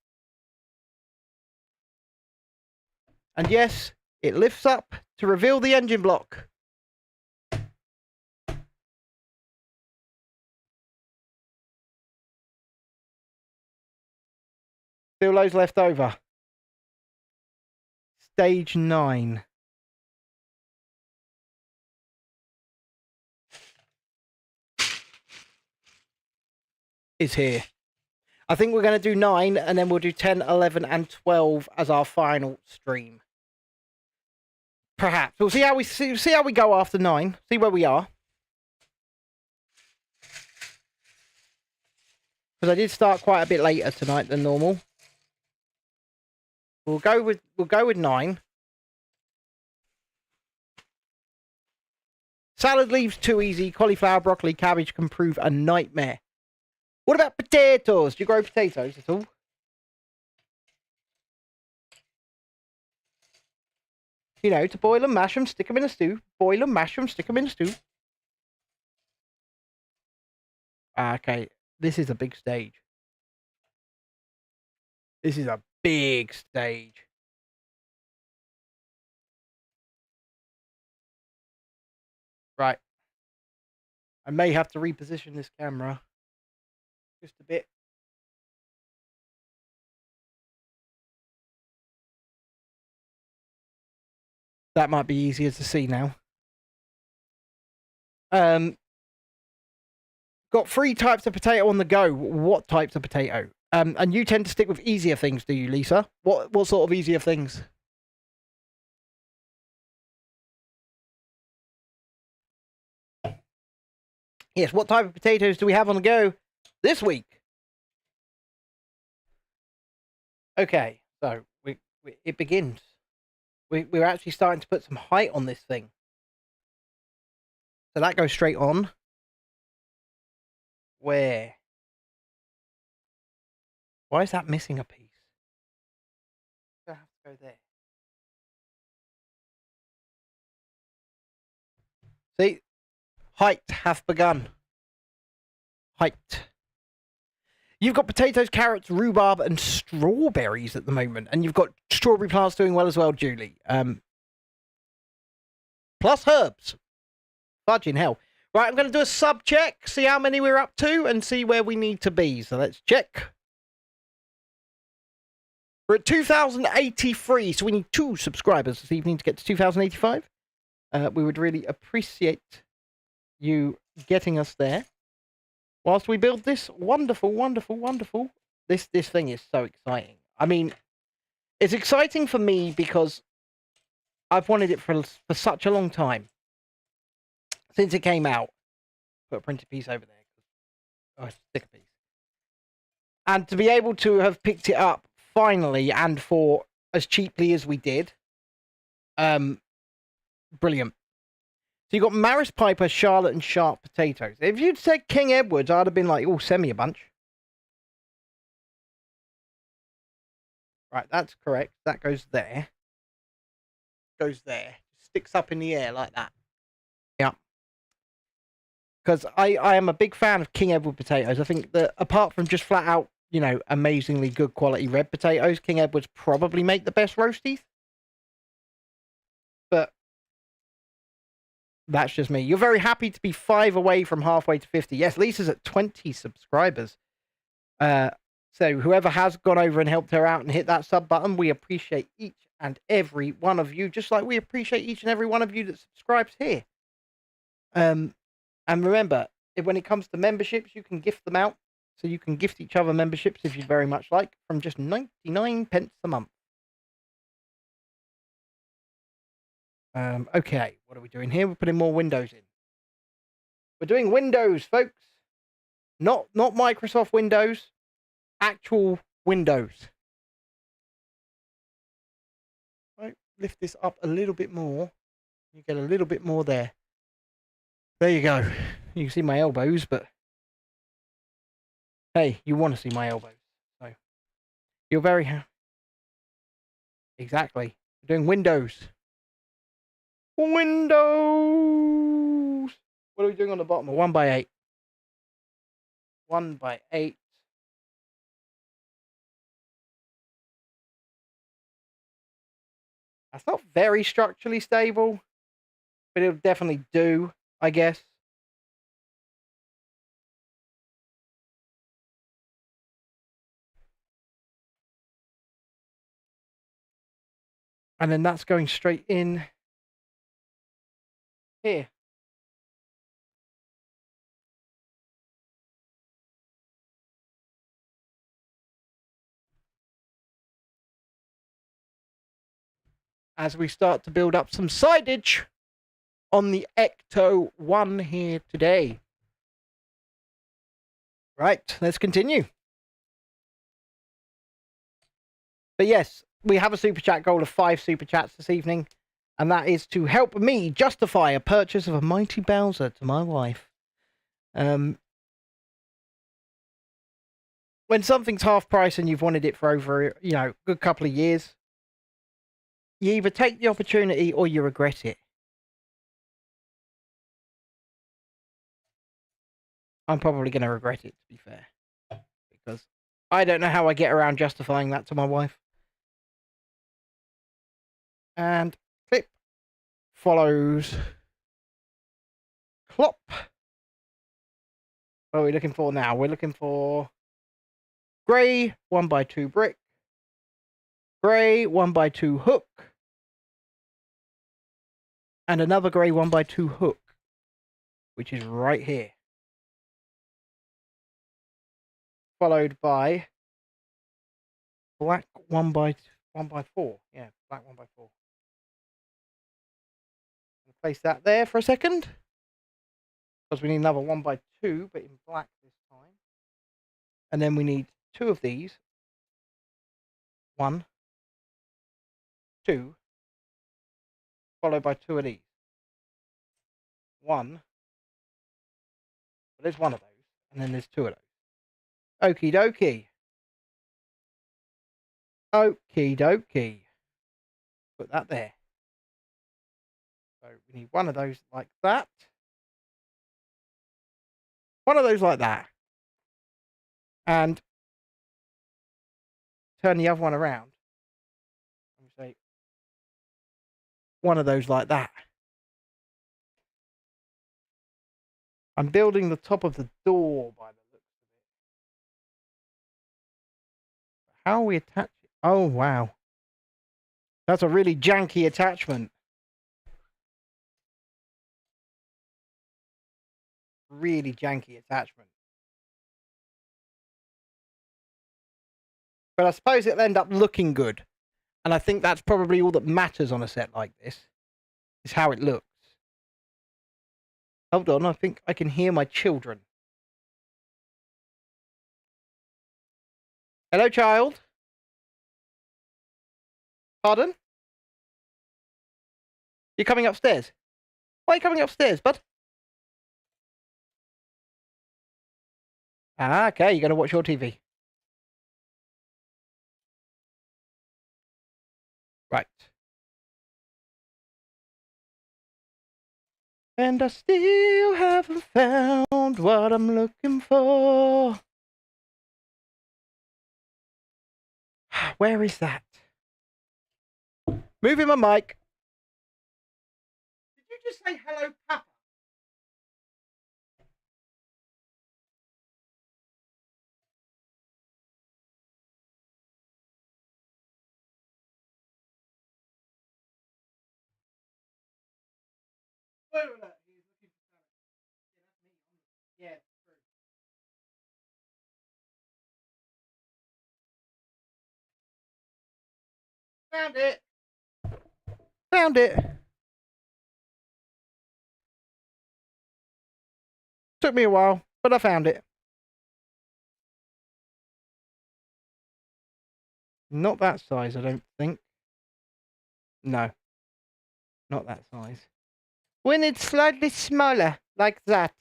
And yes, it lifts up to reveal the engine block. Still loads left over. Stage 9. Is here. I think we're going to do 9, and then we'll do 10, 11, and 12 as our final stream. Perhaps. We'll see how we go after 9. See where we are. Because I did start quite a bit later tonight than normal. We'll go with 9. Salad leaves too easy. Cauliflower, broccoli, cabbage can prove a nightmare. What about potatoes? Do you grow potatoes at all? You know, to boil them, mash them, stick them in a stew. Boil them, mash them, stick them in a stew. Okay, this is a big stage. This is a big stage. Right. I may have to reposition this camera just a bit. That might be easier to see now. Got 3 types of potato on the go. What types of potato? And you tend to stick with easier things, do you, Lisa? What sort of easier things? Yes, what type of potatoes do we have on the go this week? Okay, so it begins. We're actually starting to put some height on this thing. So that goes straight on. Where? Why is that missing a piece? I have to go there. See? Height hath begun. Height. You've got potatoes, carrots, rhubarb, and strawberries at the moment. And you've got strawberry plants doing well as well, Julie. Plus herbs. Fudging hell. Right, I'm going to do a sub check, see how many we're up to, and see where we need to be. So let's check. We're at 2,083, so we need 2 subscribers this evening to get to 2,085. We would really appreciate you getting us there. Whilst we build this wonderful, wonderful, wonderful... This thing is so exciting. I mean, it's exciting for me because I've wanted it for such a long time. Since it came out. Put a printed piece over there. Oh, it's a sticker piece. And to be able to have picked it up finally and for as cheaply as we did. Brilliant. So you got Maris Piper, Charlotte, and Sharp potatoes. If you'd said King Edwards, I'd have been like, oh, send me a bunch. Right, that's correct. That goes there. Goes there. Sticks up in the air like that. Yeah. Because I am a big fan of King Edward potatoes. I think that apart from just flat out, you know, amazingly good quality red potatoes, King Edwards probably make the best roasties. But that's just me. You're very happy to be 5 away from halfway to 50. Yes, Lisa's at 20 subscribers. So whoever has gone over and helped her out and hit that sub button, we appreciate each and every one of you, just like we appreciate each and every one of you that subscribes here. And remember, when it comes to memberships, you can gift them out. So you can gift each other memberships if you'd very much like, from just 99 pence a month. Okay, what are we doing here? We're putting more windows in. We're doing Windows, folks. Not Microsoft Windows. Actual Windows. Right, lift this up a little bit more. You get a little bit more there. There you go. You can see my elbows, but hey, you want to see my elbows. So you're very happy. Exactly. We're doing Windows. Windows. What are we doing on the bottom? A 1x8. 1x8. That's not very structurally stable, but it'll definitely do, I guess. And then that's going straight in here. As we start to build up some sidage on the Ecto 1 here today. Right, let's continue. But yes, we have a super chat goal of 5 super chats this evening, and that is to help me justify a purchase of a mighty Bowser to my wife. When something's half price and you've wanted it for over, you know, a good couple of years, you either take the opportunity or you regret it. I'm probably going to regret it, to be fair, because I don't know how I get around justifying that to my wife. And clip follows clop. What are we looking for now? We're looking for grey 1x2 brick, grey 1x2 hook, and another grey 1x2 hook, which is right here. Followed by black 1x4. Yeah, black 1x4. Place that there for a second, because we need another 1x2, but in black this time. And then we need 2 of these. 1, 2, followed by 2 of these. 1. Well, there's 1 of those, and then there's 2 of those. Okie dokie. Okie dokie. Put that there. So we need 1 of those like that. 1 of those like that. And turn the other one around. And say 1 of those like that. I'm building the top of the door by the looks of it. How are we attach it? Oh, wow. That's a really janky attachment. Really janky attachment. But I suppose it'll end up looking good. And I think that's probably all that matters on a set like this, is how it looks. Hold on, I think I can hear my children. Hello, child. Pardon? You're coming upstairs? Why are you coming upstairs, bud? Ah, okay, you're going to watch your TV. Right. And I still haven't found what I'm looking for. Where is that? Moving my mic. Did you just say hello, Papa? Wait a minute. He's looking for salad. Yeah, that's me. Yeah, true. Found it. Found it. Took me a while, but I found it. Not that size, I don't think. No, not that size. When it's slightly smaller, like that,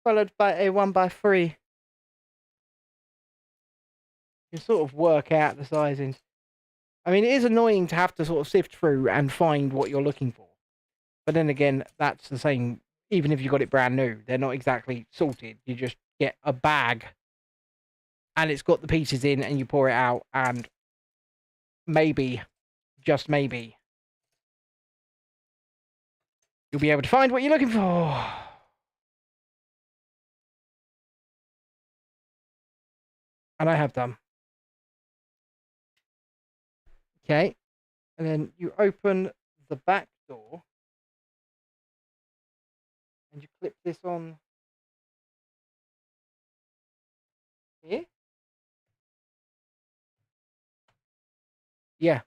followed by a 1x3, you sort of work out the sizings. I mean, it is annoying to have to sort of sift through and find what you're looking for. But then again, that's the same, even if you got it brand new. They're not exactly sorted. You just get a bag, and it's got the pieces in, and you pour it out, and maybe, just maybe, you'll be able to find what you're looking for. And I have done. Okay. And then you open the back door. And you clip this on here. Yeah.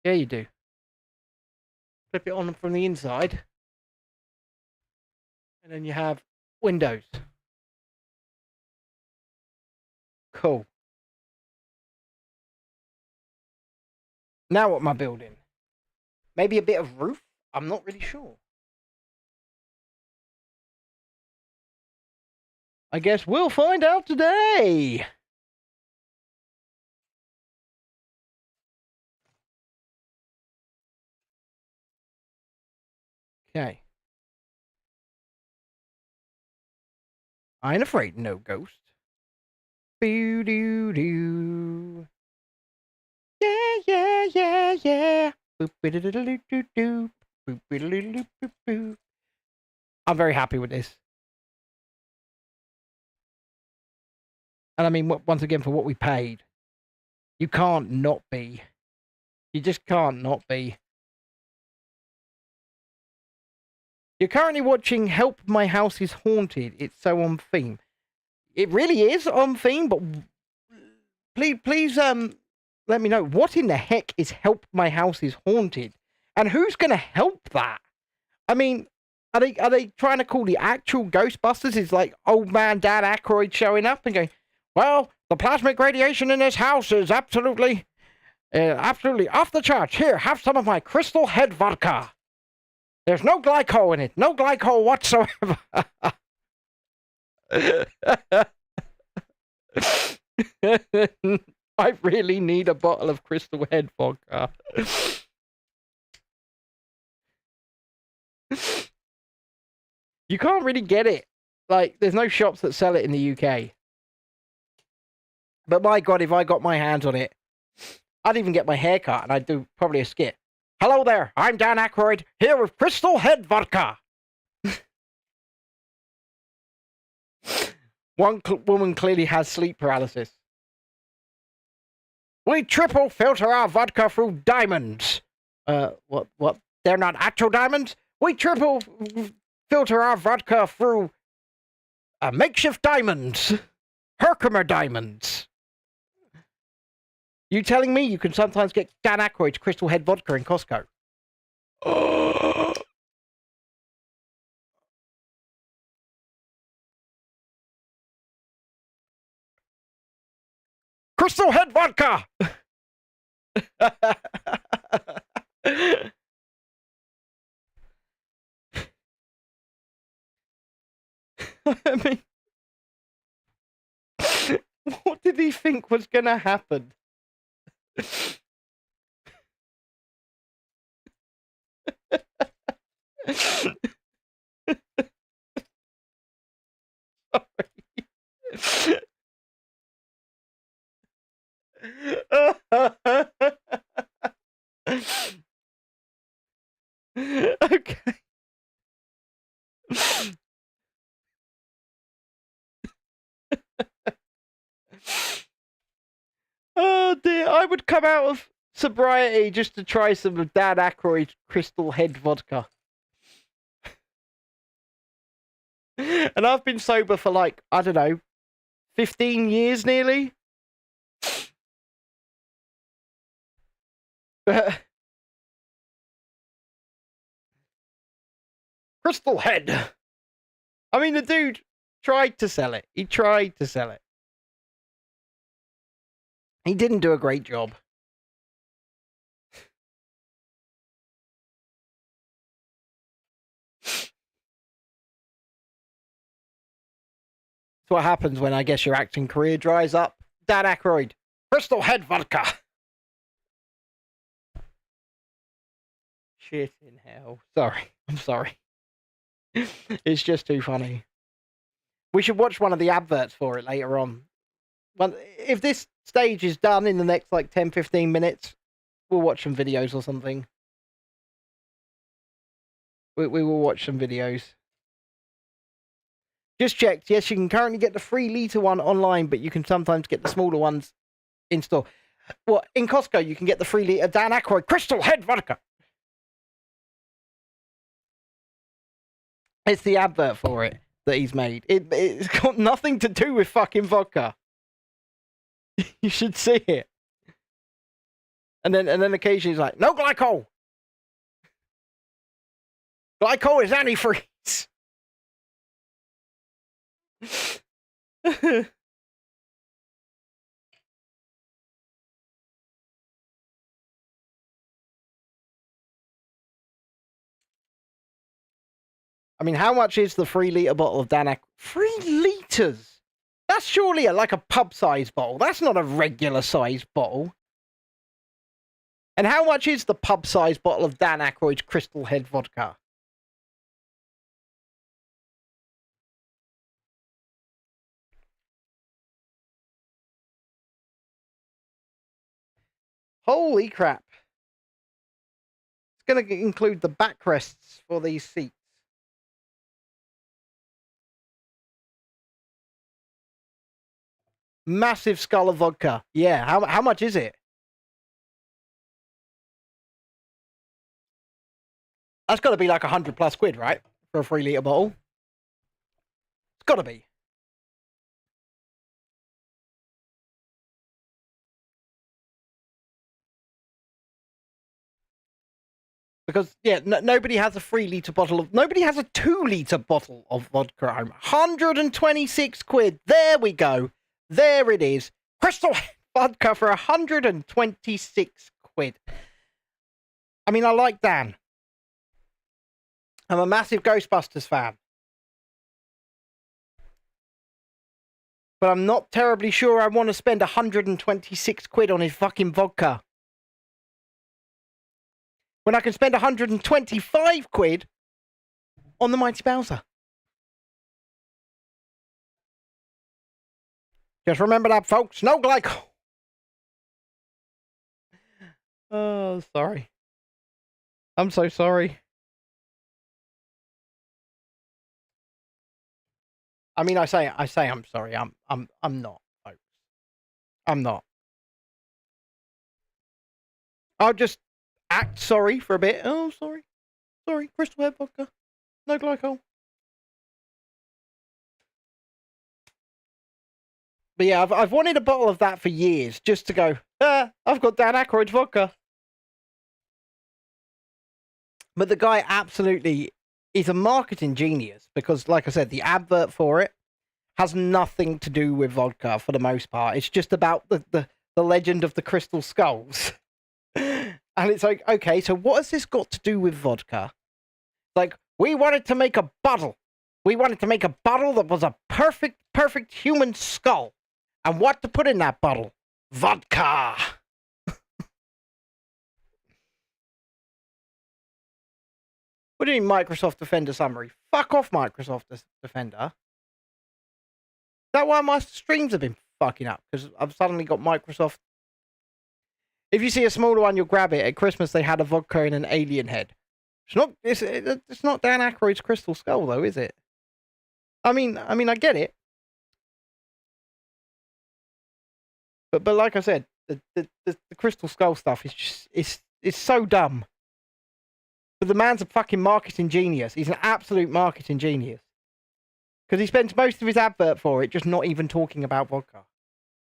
Yeah, you do. Clip it on from the inside. And then you have windows. Cool. Now what am I building? Maybe a bit of roof? I'm not really sure. I guess we'll find out today. Okay. I ain't afraid no ghost. Boo doo doo. Yeah, yeah, yeah, yeah. Boop doo doo doo doo doo. Boop doo doo doo doo doo. I'm very happy with this. And I mean, once again, for what we paid, you can't not be. You just can't not be. You're currently watching Help My House is Haunted. It's so on theme. It really is on theme, but please, let me know, what in the heck is Help My House is Haunted? And who's going to help that? I mean, are they trying to call the actual Ghostbusters? Is like old man Dan Aykroyd showing up and going, well, the plasmic radiation in this house is absolutely off the charts. Here, have some of my Crystal Head vodka. There's no glycol in it. No glycol whatsoever. I really need a bottle of Crystal Head vodka. You can't really get it. Like, there's no shops that sell it in the UK. But my God, if I got my hands on it, I'd even get my hair cut and I'd do probably a skit. Hello there, I'm Dan Aykroyd, here with Crystal Head vodka. One woman clearly has sleep paralysis. We triple filter our vodka through diamonds. What? They're not actual diamonds? We triple filter our vodka through makeshift diamonds. Herkimer diamonds. You telling me you can sometimes get Dan Aykroyd's Crystal Head vodka in Costco? Crystal Head vodka! I mean, what did he think was going to happen? Okay. Oh dear, I would come out of sobriety just to try some of Dan Aykroyd's Crystal Head vodka. And I've been sober for like, I don't know, 15 years nearly. Crystal Head. I mean, the dude tried to sell it. He tried to sell it. He didn't do a great job. That's what happens when I guess your acting career dries up. Dan Aykroyd, Crystal Head vodka. Shit in hell. Sorry. I'm sorry. It's just too funny. We should watch one of the adverts for it later on. Well, if this stage is done in the next like 10-15 minutes, we'll watch some videos or something. We will watch some videos. Just checked. Yes, you can currently get the 3-litre one online, but you can sometimes get the smaller ones in store. Well, in Costco, you can get the 3-litre Dan Aykroyd Crystal Head vodka. It's the advert for it that he's made. It's got nothing to do with fucking vodka. You should see it. And then occasionally he's like, no glycol. Glycol is antifreeze. I mean, how much is the 3-litre bottle of Dan Aykroyd? 3 litres? That's surely like a pub-sized bottle. That's not a regular-sized bottle. And how much is the pub-sized bottle of Dan Aykroyd's Crystal Head vodka? Holy crap. It's going to include the backrests for these seats. Massive skull of vodka. Yeah, how much is it? That's got to be like 100+ quid, right? For a 3-litre bottle. It's got to be. Because, yeah, nobody has a 3-litre bottle of... Nobody has a 2-litre bottle of vodka at home. 126 quid. There we go. There it is. Crystal vodka for 126 quid. I mean, I like Dan. I'm a massive Ghostbusters fan. But I'm not terribly sure I want to spend 126 quid on his fucking vodka. When I can spend 125 quid on the Mighty Bowser. Just remember that, folks. No glycol. Oh, sorry. I'm so sorry. I mean, I say I'm sorry. I'm not, folks. I'm not. I'll just act sorry for a bit. Oh, sorry. Sorry. Crystal Head vodka. No glycol. But yeah, I've wanted a bottle of that for years, just to go, I've got Dan Aykroyd's vodka. But the guy absolutely is a marketing genius, because, like I said, the advert for it has nothing to do with vodka for the most part. It's just about the legend of the crystal skulls. And it's like, okay, so what has this got to do with vodka? Like, we wanted to make a bottle We wanted to make a bottle that was a perfect human skull. And what to put in that bottle? Vodka. What do you mean Microsoft Defender summary? Fuck off, Microsoft Defender. Is that why my streams have been fucking up? Because I've suddenly got Microsoft. If you see a smaller one, you'll grab it. At Christmas, they had a vodka and an alien head. It's not Dan Aykroyd's Crystal Skull, though, is it? I mean, I get it. But like I said, the Crystal Skull stuff is just it's so dumb. But the man's a fucking marketing genius. He's an absolute marketing genius. Because he spends most of his advert for it just not even talking about vodka.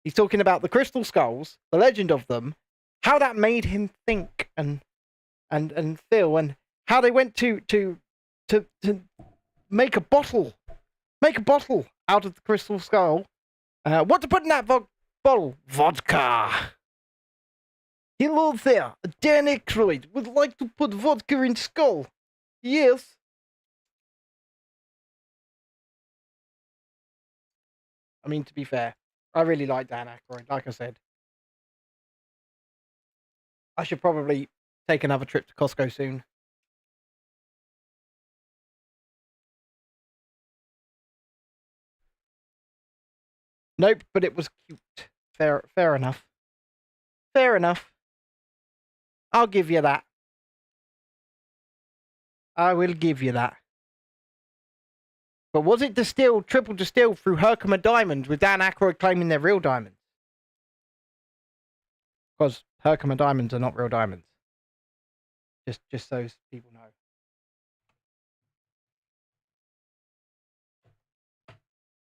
He's talking about the crystal skulls, the legend of them, how that made him think and feel, and how they went to make a bottle out of the crystal skull. What to put in that bottle? Vodka. Hello there, Dan Aykroyd would like to put vodka in skull. Yes. I mean, to be fair, I really like Dan Aykroyd, like I said. I should probably take another trip to Costco soon. Nope, but it was cute. Fair enough. Fair enough. I'll give you that. I will give you that. But was it triple distilled through Herkimer diamonds with Dan Aykroyd claiming they're real diamonds? Because Herkimer diamonds are not real diamonds. Just so people know.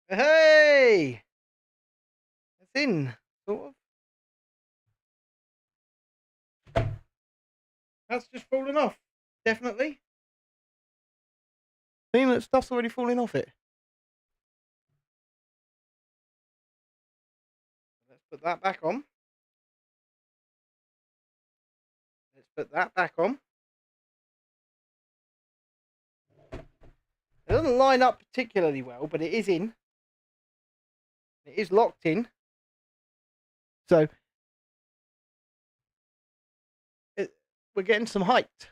Hey! It's in, sort of. That's just fallen off. Definitely. Seeing that stuff's already falling off it. Let's put that back on. Let's put that back on. It doesn't line up particularly well, but it is in. It is locked in. So we're getting some height.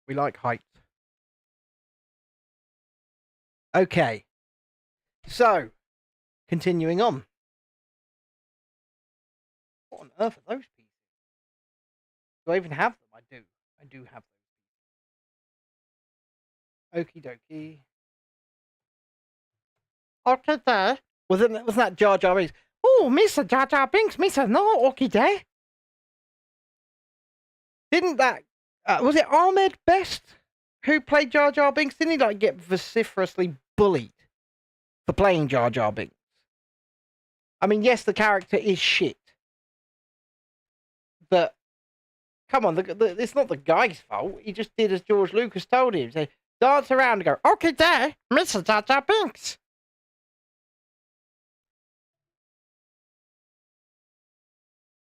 We like height. Okay. So, continuing on. What on earth are those pieces? Do I even have them? I do. I do have them. Okie dokie. Okay, there. Wasn't that Jar Jar Binks? Oh, Mr. Jar Jar Binks, Mr. No, okay, there. Didn't that... was it Ahmed Best who played Jar Jar Binks? Didn't he like get vociferously bullied for playing Jar Jar Binks? I mean, yes, the character is shit, but come on, it's not the guy's fault. He just did as George Lucas told him. So dance around and go, okay, there, Mr. Jar Jar Binks.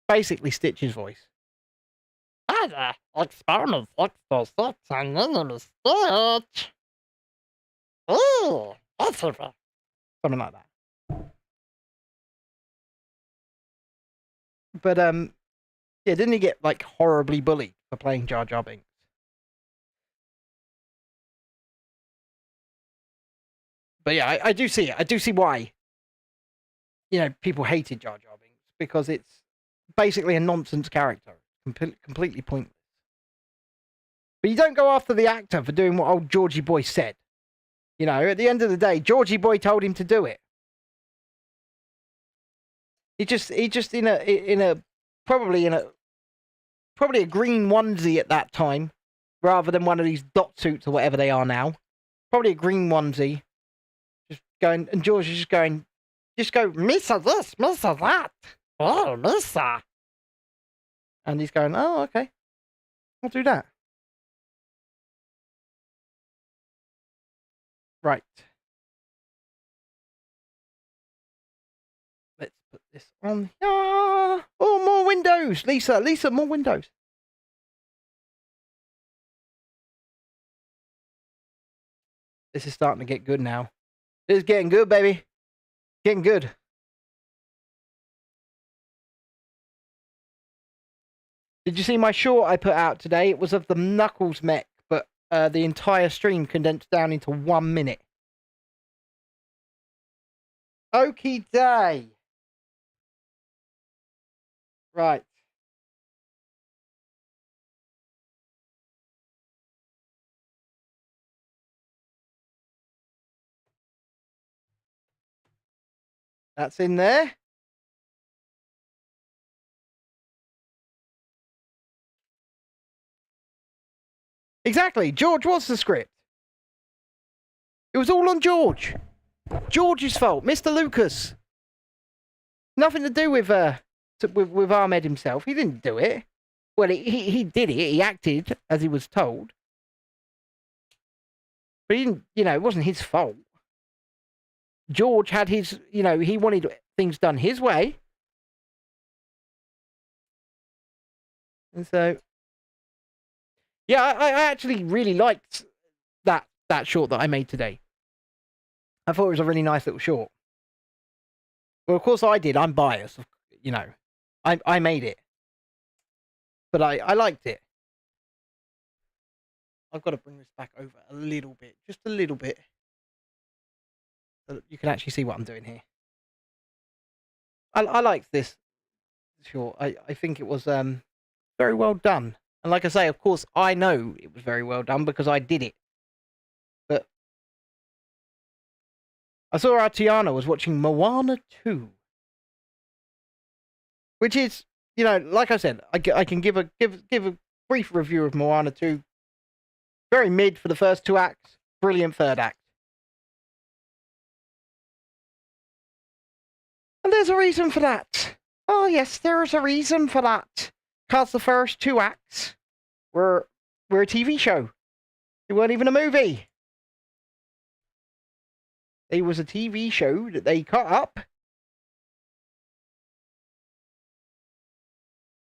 Basically, Stitch's voice. Hi there, Experiment Ecto 6, and your name is Stitch. Ooh, that's super. Something like that. But, yeah, didn't he get, like, horribly bullied for playing Jar Jar Binks? But yeah, I do see it. I do see why, you know, people hated Jar Jar Binks, because it's basically a nonsense character. Completely pointless. But you don't go after the actor for doing what old Georgie Boy said. You know, at the end of the day, Georgie Boy told him to do it. He just probably a green onesie at that time, rather than one of these dot suits or whatever they are now. Probably a green onesie. Just going, and George is just going, just go, Missa this, Missa that. Oh, Missa. And he's going, oh, okay. I'll do that. Right. Let's put this on here. Oh, more windows. Lisa, more windows. This is starting to get good now. This is getting good, baby. Getting good. Did you see my short I put out today? It was of the Knuckles mech, but the entire stream condensed down into 1 minute. Okie day. Right. That's in there. Exactly. George was the script. It was all on George. George's fault. Mr. Lucas. Nothing to do with Ahmed himself. He didn't do it. Well, he did it. He acted as he was told. But he didn't, it wasn't his fault. George had his, he wanted things done his way. And so, yeah, I actually really liked that short that I made today. I thought it was a really nice little short. Well, of course I did. I'm biased, I made it. But I liked it. I've got to bring this back over a little bit. Just a little bit. So that you can actually see what I'm doing here. I liked this short. I think it was very well done. And like I say, of course, I know it was very well done because I did it. But I saw Artiana was watching Moana 2. Which is, like I said, I can give a brief review of Moana 2. Very mid for the first 2 acts. Brilliant third act. And there's a reason for that. Oh, yes, there is a reason for that. Because the first 2 acts were a TV show. They weren't even a movie. It was a TV show that they cut up.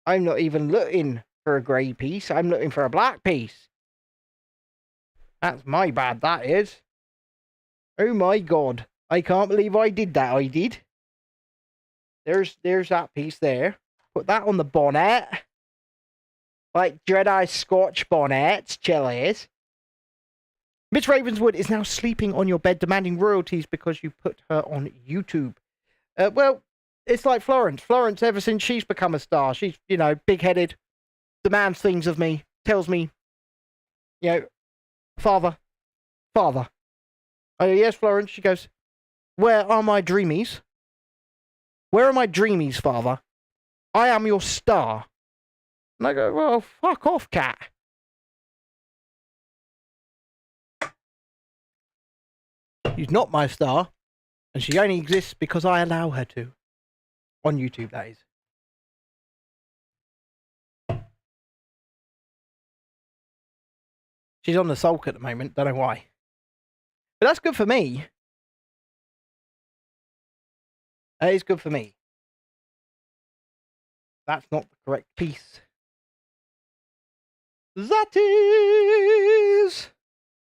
I'm not even looking for a grey piece. I'm looking for a black piece. That's my bad, that is. Oh my god. I can't believe I did that, I did. There's that piece there. Put that on the bonnet. Like Jedi Scotch bonnets, Chili's. Miss Ravenswood is now sleeping on your bed demanding royalties because you put her on YouTube. Well, it's like Florence. Florence, ever since she's become a star, she's, big-headed, demands things of me, tells me, Father. Oh, yes, Florence. She goes, where are my dreamies? Where are my dreamies, Father? I am your star. And I go, well, fuck off, cat. She's not my star, and she only exists because I allow her to. On YouTube, that is. She's on the sulk at the moment, don't know why. But that's good for me. That is good for me. That's not the correct piece. That is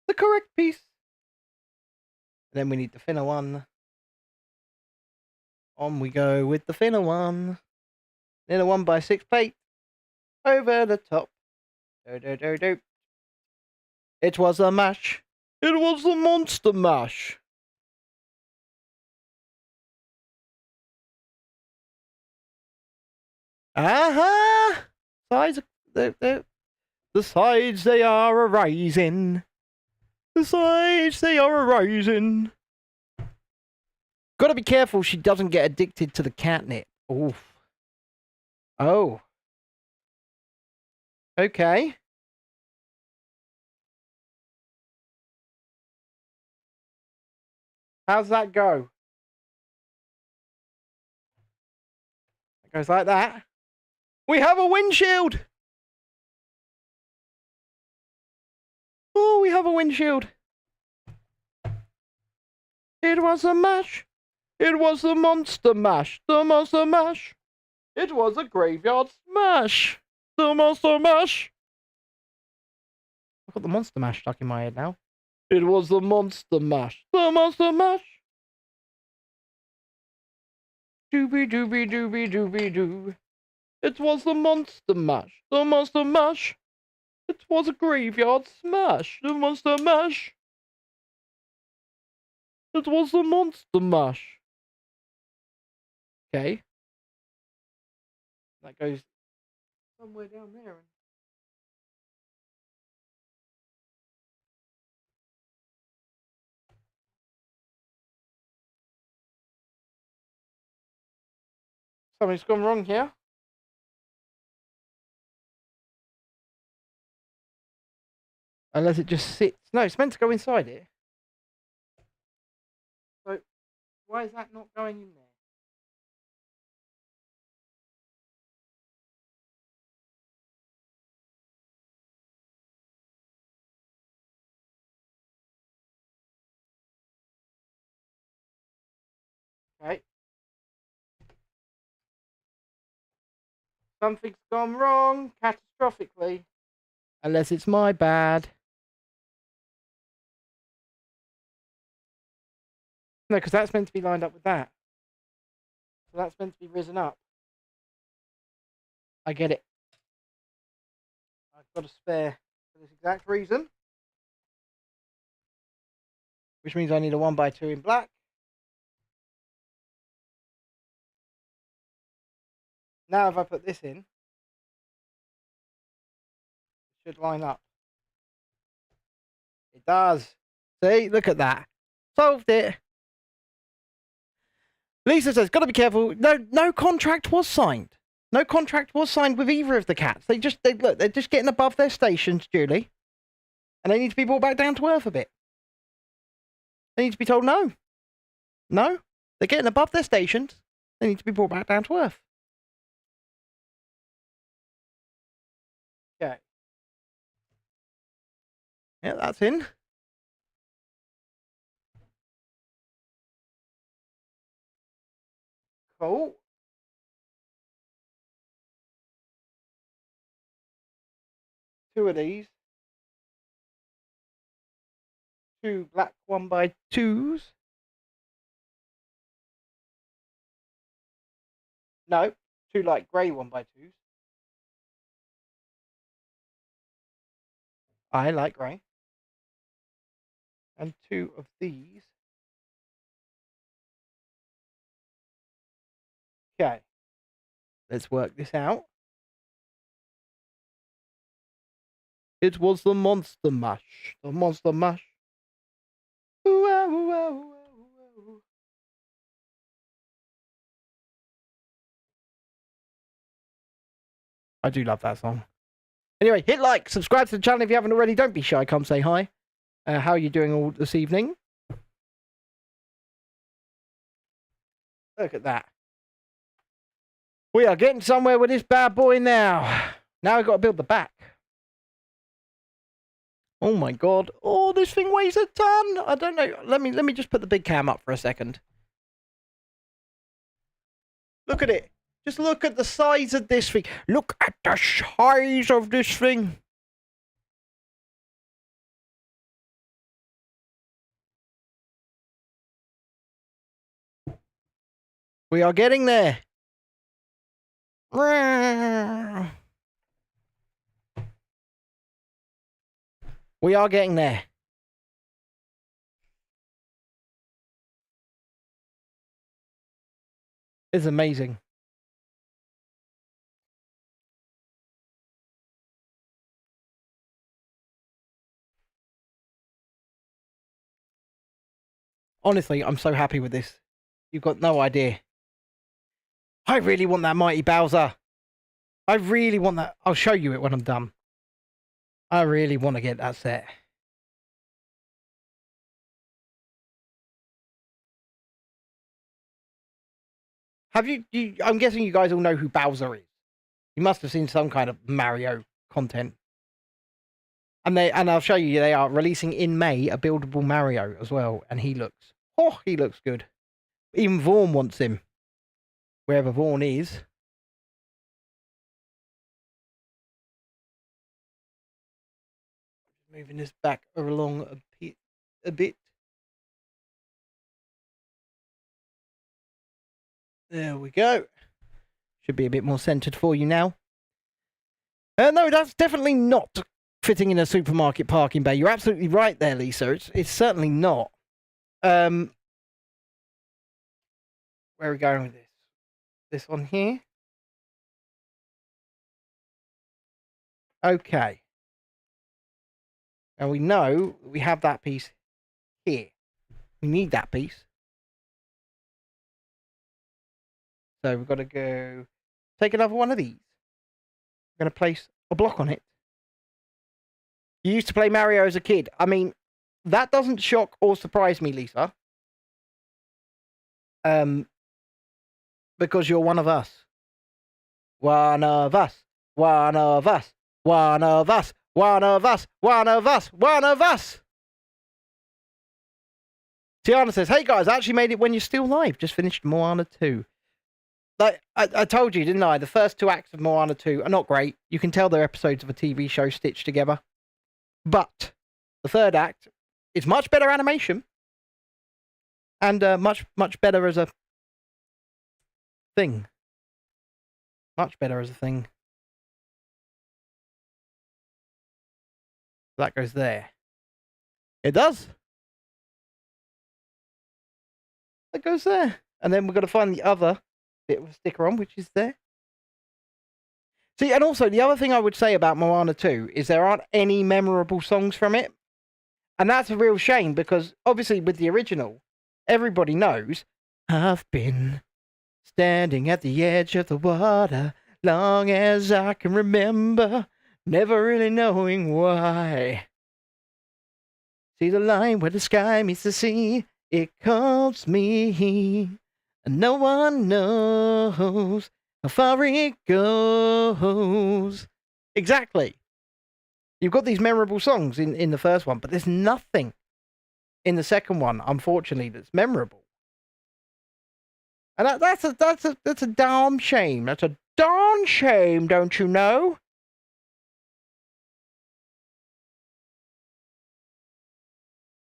the correct piece. And then we need the thinner one. On we go with the thinner one. Then a 1x6 plate. Over the top. Do. It was a mash. It was a monster mash. Aha! Sides, the sides they are a-rising. The sides they are a-rising. Gotta be careful she doesn't get addicted to the catnip. Oof. Oh. Okay. How's that go? It goes like that. We have a windshield! Oh, we have a windshield. It was a mash. It was a monster mash. The monster mash. It was a graveyard smash. The monster mash. I've got the monster mash stuck in my head now. It was the Monster Mash. The Monster Mash. Doobie doobie doobie doobie doo. It was the Monster Mash. The Monster Mash. It was a graveyard smash. The Monster Mash. It was the Monster Mash. Okay. That goes somewhere down there. Something's gone wrong here. Unless it just sits. No, it's meant to go inside it. So, why is that not going in there? Okay. Something's gone wrong catastrophically. Unless it's my bad. No, because that's meant to be lined up with that. So that's meant to be risen up. I get it. I've got a spare for this exact reason. Which means I need a 1x2 in black. Now if I put this in, it should line up. It does. See, look at that. Solved it. Lisa says, gotta be careful. No contract was signed. No contract was signed with either of the cats. They're just getting above their stations, Julie. And they need to be brought back down to earth a bit. They need to be told no. No. They're getting above their stations. They need to be brought back down to earth. Okay. Yeah, that's in. Cool. Two of these. Two black 1x2s. No, two light grey 1x2s. I like grey. And two of these. Okay. Let's work this out. It was the Monster Mash. The Monster Mash. Ooh, ooh, ooh, ooh. I do love that song. Anyway, hit like, subscribe to the channel if you haven't already. Don't be shy, come say hi. How are you doing all this evening? Look at that. We are getting somewhere with this bad boy now. Now we've got to build the back. Oh my god. Oh, this thing weighs a ton. I don't know. Let me just put the big cam up for a second. Look at it. Just look at the size of this thing. Look at the size of this thing. We are getting there. We are getting there. It's amazing. Honestly, I'm so happy with this. You've got no idea. I really want that mighty Bowser. I really want that. I'll show you it when I'm done. I really want to get that set. Have you, I'm guessing you guys all know who Bowser is. You must have seen some kind of Mario content. And I'll show you, they are releasing in May a buildable Mario as well. And he looks good. Even Vaughn wants him. Wherever Vaughn is. Moving this back along a bit. a bit. There we go. Should be a bit more centered for you now. No, that's definitely not fitting in a supermarket parking bay. You're absolutely right there, Lisa. It's certainly not. Where are we going with this? This one here? Okay. And we know we have that piece here. We need that piece. So we've got to go take another one of these. We're going to place a block on it. You used to play Mario as a kid. I mean, that doesn't shock or surprise me, Lisa. Because you're one of us. One of us. One of us. One of us. One of us. One of us. One of us. Tiana says, hey guys, I actually made it when you're still live. Just finished Moana 2. Like, I told you, didn't I? The first 2 acts of Moana 2 are not great. You can tell they're episodes of a TV show stitched together. But the 3rd act is much better animation. And much better as a thing. Much better as a thing. That goes there. It does. That goes there. And then we're going to find the other bit of a sticker on, which is there. See, and also, the other thing I would say about Moana 2 is there aren't any memorable songs from it. And that's a real shame, because obviously with the original, everybody knows, I've been standing at the edge of the water long as I can remember, never really knowing why. See the line where the sky meets the sea, it calls me, and no one knows how far it goes. Exactly. You've got these memorable songs in the first one, but there's nothing in the second one, unfortunately, that's memorable. And that's a darn shame. That's a darn shame, don't you know?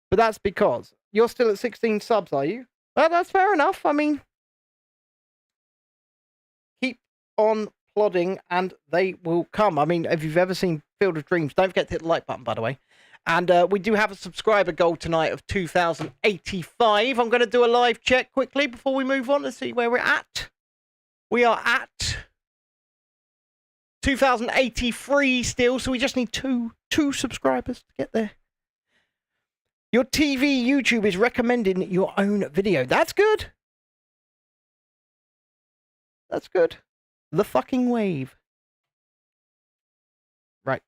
But that's because you're still at 16 subs, are you? Well, that's fair enough. I mean, keep on plodding and they will come. I mean, if you've ever seen Field of Dreams, don't forget to hit the like button, by the way. And we do have a subscriber goal tonight of 2,085. I'm going to do a live check quickly before we move on to see where we're at. We are at 2,083 still, so we just need two subscribers to get there. Your TV YouTube is recommending your own video. That's good. That's good. The fucking wave. Right.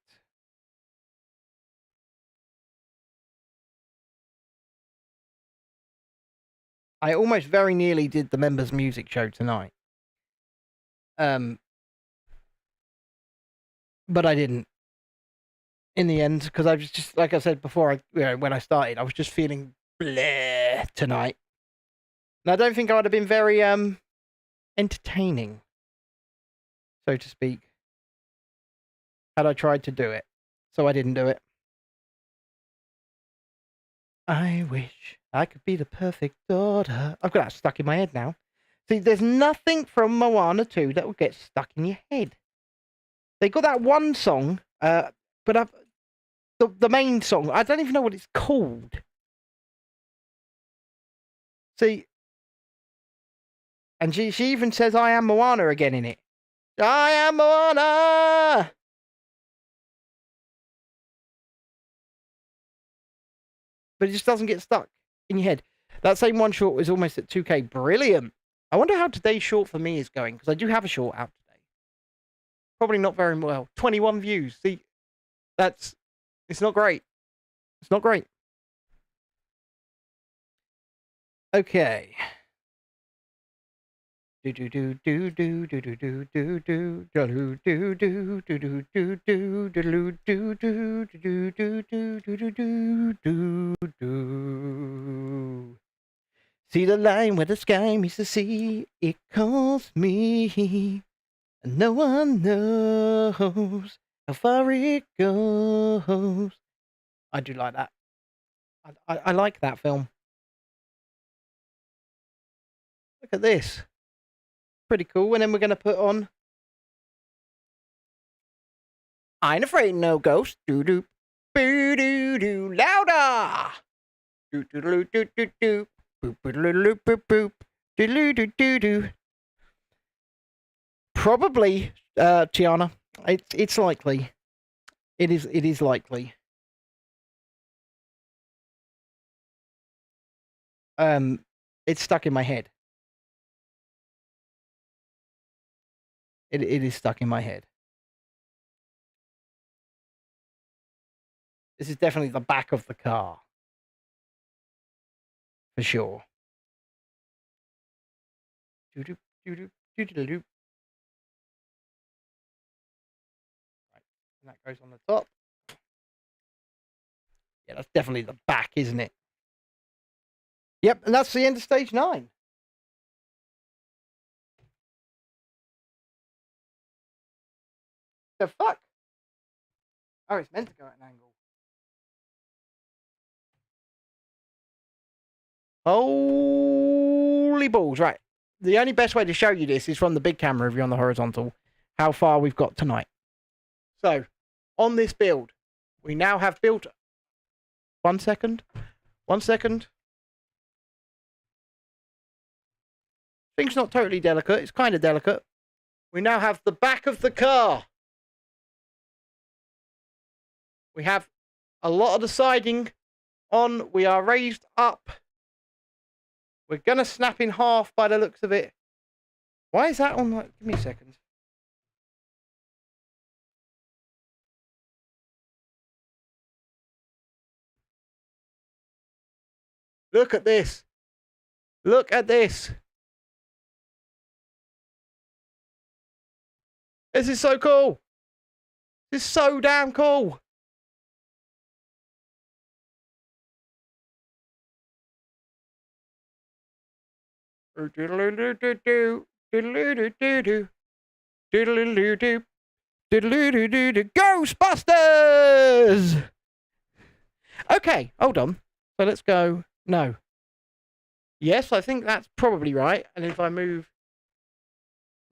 I almost very nearly did the members' music show tonight. But I didn't. In the end, because I was just, like I said before, when I started, I was just feeling bleh tonight. And I don't think I would have been very entertaining, so to speak, had I tried to do it. So I didn't do it. I wish I could be the perfect daughter. I've got that stuck in my head now. See, there's nothing from Moana 2 that will get stuck in your head. They got that one song, but the main song, I don't even know what it's called. See, and she even says, I am Moana again in it. I am Moana! But it just doesn't get stuck in your head. That same one short was almost at 2K. Brilliant. I wonder how today's short for me is going, because I do have a short out today. Probably not very well. 21 views. See, it's not great. It's not great. Okay. See the line where the sky meets the sea, it calls me, and no one knows how far it goes. I do like that. I like that film. Look at this. Pretty cool. And then we're going to put on I Ain't Afraid No Ghost. Doo doo. Boo doo doo. Louder. Doo doo doo doo doo doo. Boop boop boop boop boop. Doo doo doo doo doo. Probably, Tiana. It's likely. It is likely. It's stuck in my head. It is stuck in my head. This is definitely the back of the car. For sure. Doo-doo, doo-doo, doo-doo-doo. Right, and that goes on the top. Yeah, that's definitely the back, isn't it? Yep, and that's the end of stage 9. The fuck? Oh, it's meant to go at an angle. Holy balls, right. The only best way to show you this is from the big camera if you're on the horizontal, how far we've got tonight. So, on this build, we now have built... 1 second. 1 second. Thing's not totally delicate. It's kind of delicate. We now have the back of the car. We have a lot of the siding on. We are raised up. We're going to snap in half by the looks of it. Why is that on? Give me a second. Look at this. Look at this. This is so cool. This is so damn cool. Ghostbusters! Okay, hold on. So let's go. No. Yes, I think that's probably right. And if I move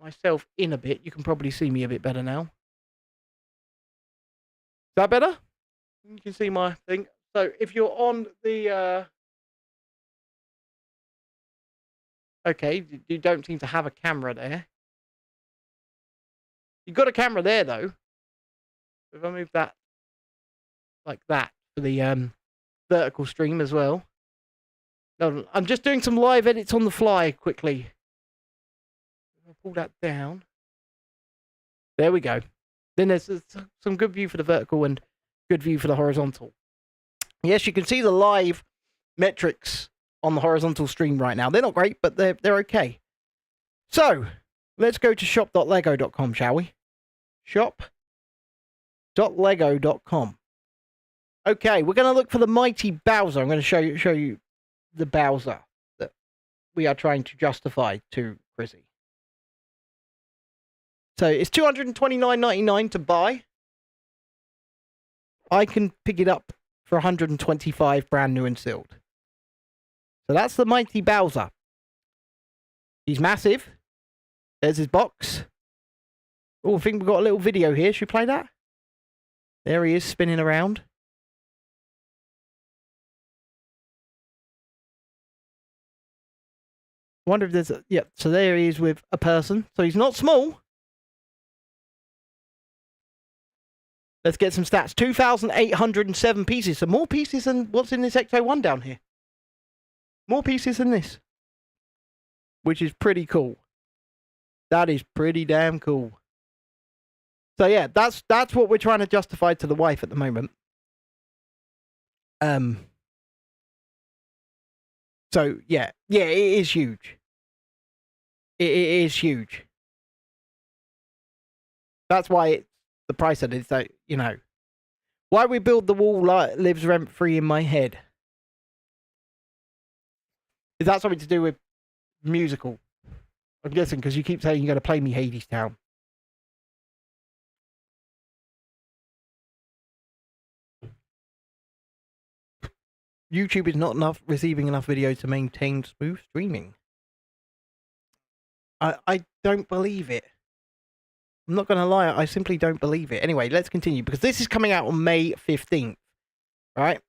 myself in a bit, you can probably see me a bit better now. Is that better? You can see my thing. So if you're on the... Okay, you don't seem to have a camera there. You've got a camera there, though. If I move that like that for the vertical stream as well. No, I'm just doing some live edits on the fly quickly. I'll pull that down. There we go. Then there's some good view for the vertical and good view for the horizontal. Yes, you can see the live metrics on the horizontal stream right now. They're not great, but they're okay. So, let's go to shop.lego.com, shall we? Shop.lego.com. Okay, we're going to look for the mighty Bowser. I'm going to show you the Bowser that we are trying to justify to Chrissy. So it's $229.99 to buy. I can pick it up for $125 brand new and sealed. So that's the mighty Bowser. He's massive. There's his box. Oh, I think we've got a little video here. Should we play that? There he is spinning around. I wonder if there's a... Yep, so there he is with a person. So he's not small. Let's get some stats. 2,807 pieces. So more pieces than what's in this Ecto 1 down here. More pieces than this. Which is pretty cool. That is pretty damn cool. So yeah, that's what we're trying to justify to the wife at the moment. So yeah, it is huge. It is huge. That's why the price of it is that, you know, why we build the wall lives rent free in my head. Is that something to do with musical? I'm guessing because you keep saying you're going to play me Hades Town. YouTube is not receiving enough videos to maintain smooth streaming. I don't believe it. I'm not going to lie, I simply don't believe it. Anyway, let's continue, because this is coming out on May 15th. Alright?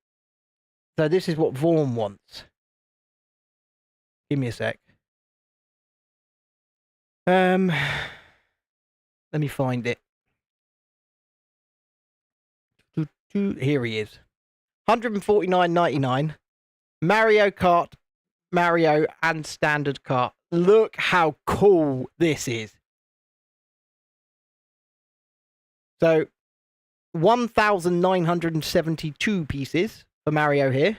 So this is what Vaughn wants. Give me a sec. Let me find it. Here he is. $149.99. Mario Kart, Mario, and Standard Kart. Look how cool this is. So, 1,972 pieces for Mario here.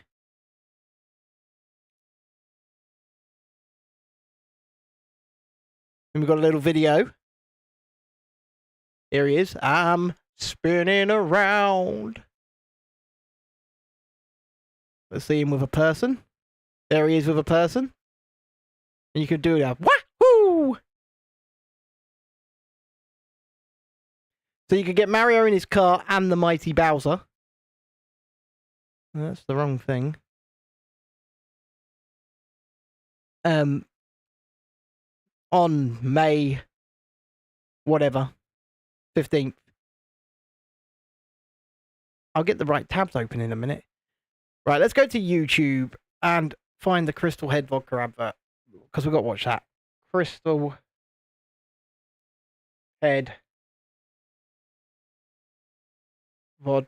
And we've got a little video. Here he is. I'm spinning around. Let's see him with a person. There he is with a person. And you can do that. Wahoo! So you could get Mario in his car and the mighty Bowser. That's the wrong thing. On May, whatever, 15th. I'll get the right tabs open in a minute. Right, let's go to YouTube and find the Crystal Head Vodka advert, because we've got to watch that. Crystal Head Vodka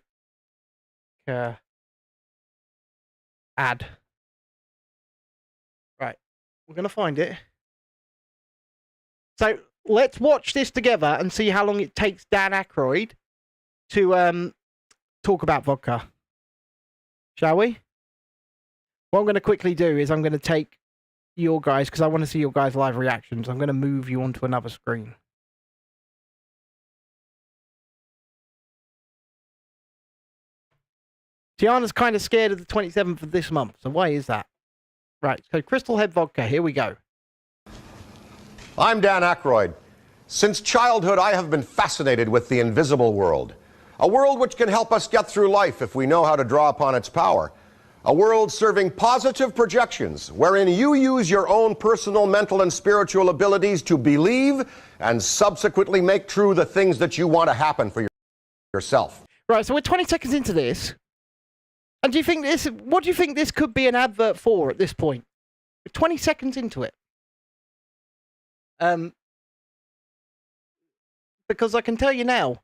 ad. Right, we're going to find it. So let's watch this together and see how long it takes Dan Aykroyd to talk about vodka. Shall we? What I'm going to quickly do is I'm going to take your guys, because I want to see your guys' live reactions. I'm going to move you onto another screen. Tiana's kind of scared of the 27th of this month, so why is that? Right, so Crystal Head Vodka, here we go. I'm Dan Aykroyd. Since childhood, I have been fascinated with the invisible world. A world which can help us get through life if we know how to draw upon its power. A world serving positive projections, wherein you use your own personal, mental, and spiritual abilities to believe and subsequently make true the things that you want to happen for yourself. Right, so we're 20 seconds into this. And do you think this, what do you think this could be an advert for at this point? We're 20 seconds into it. Because I can tell you now,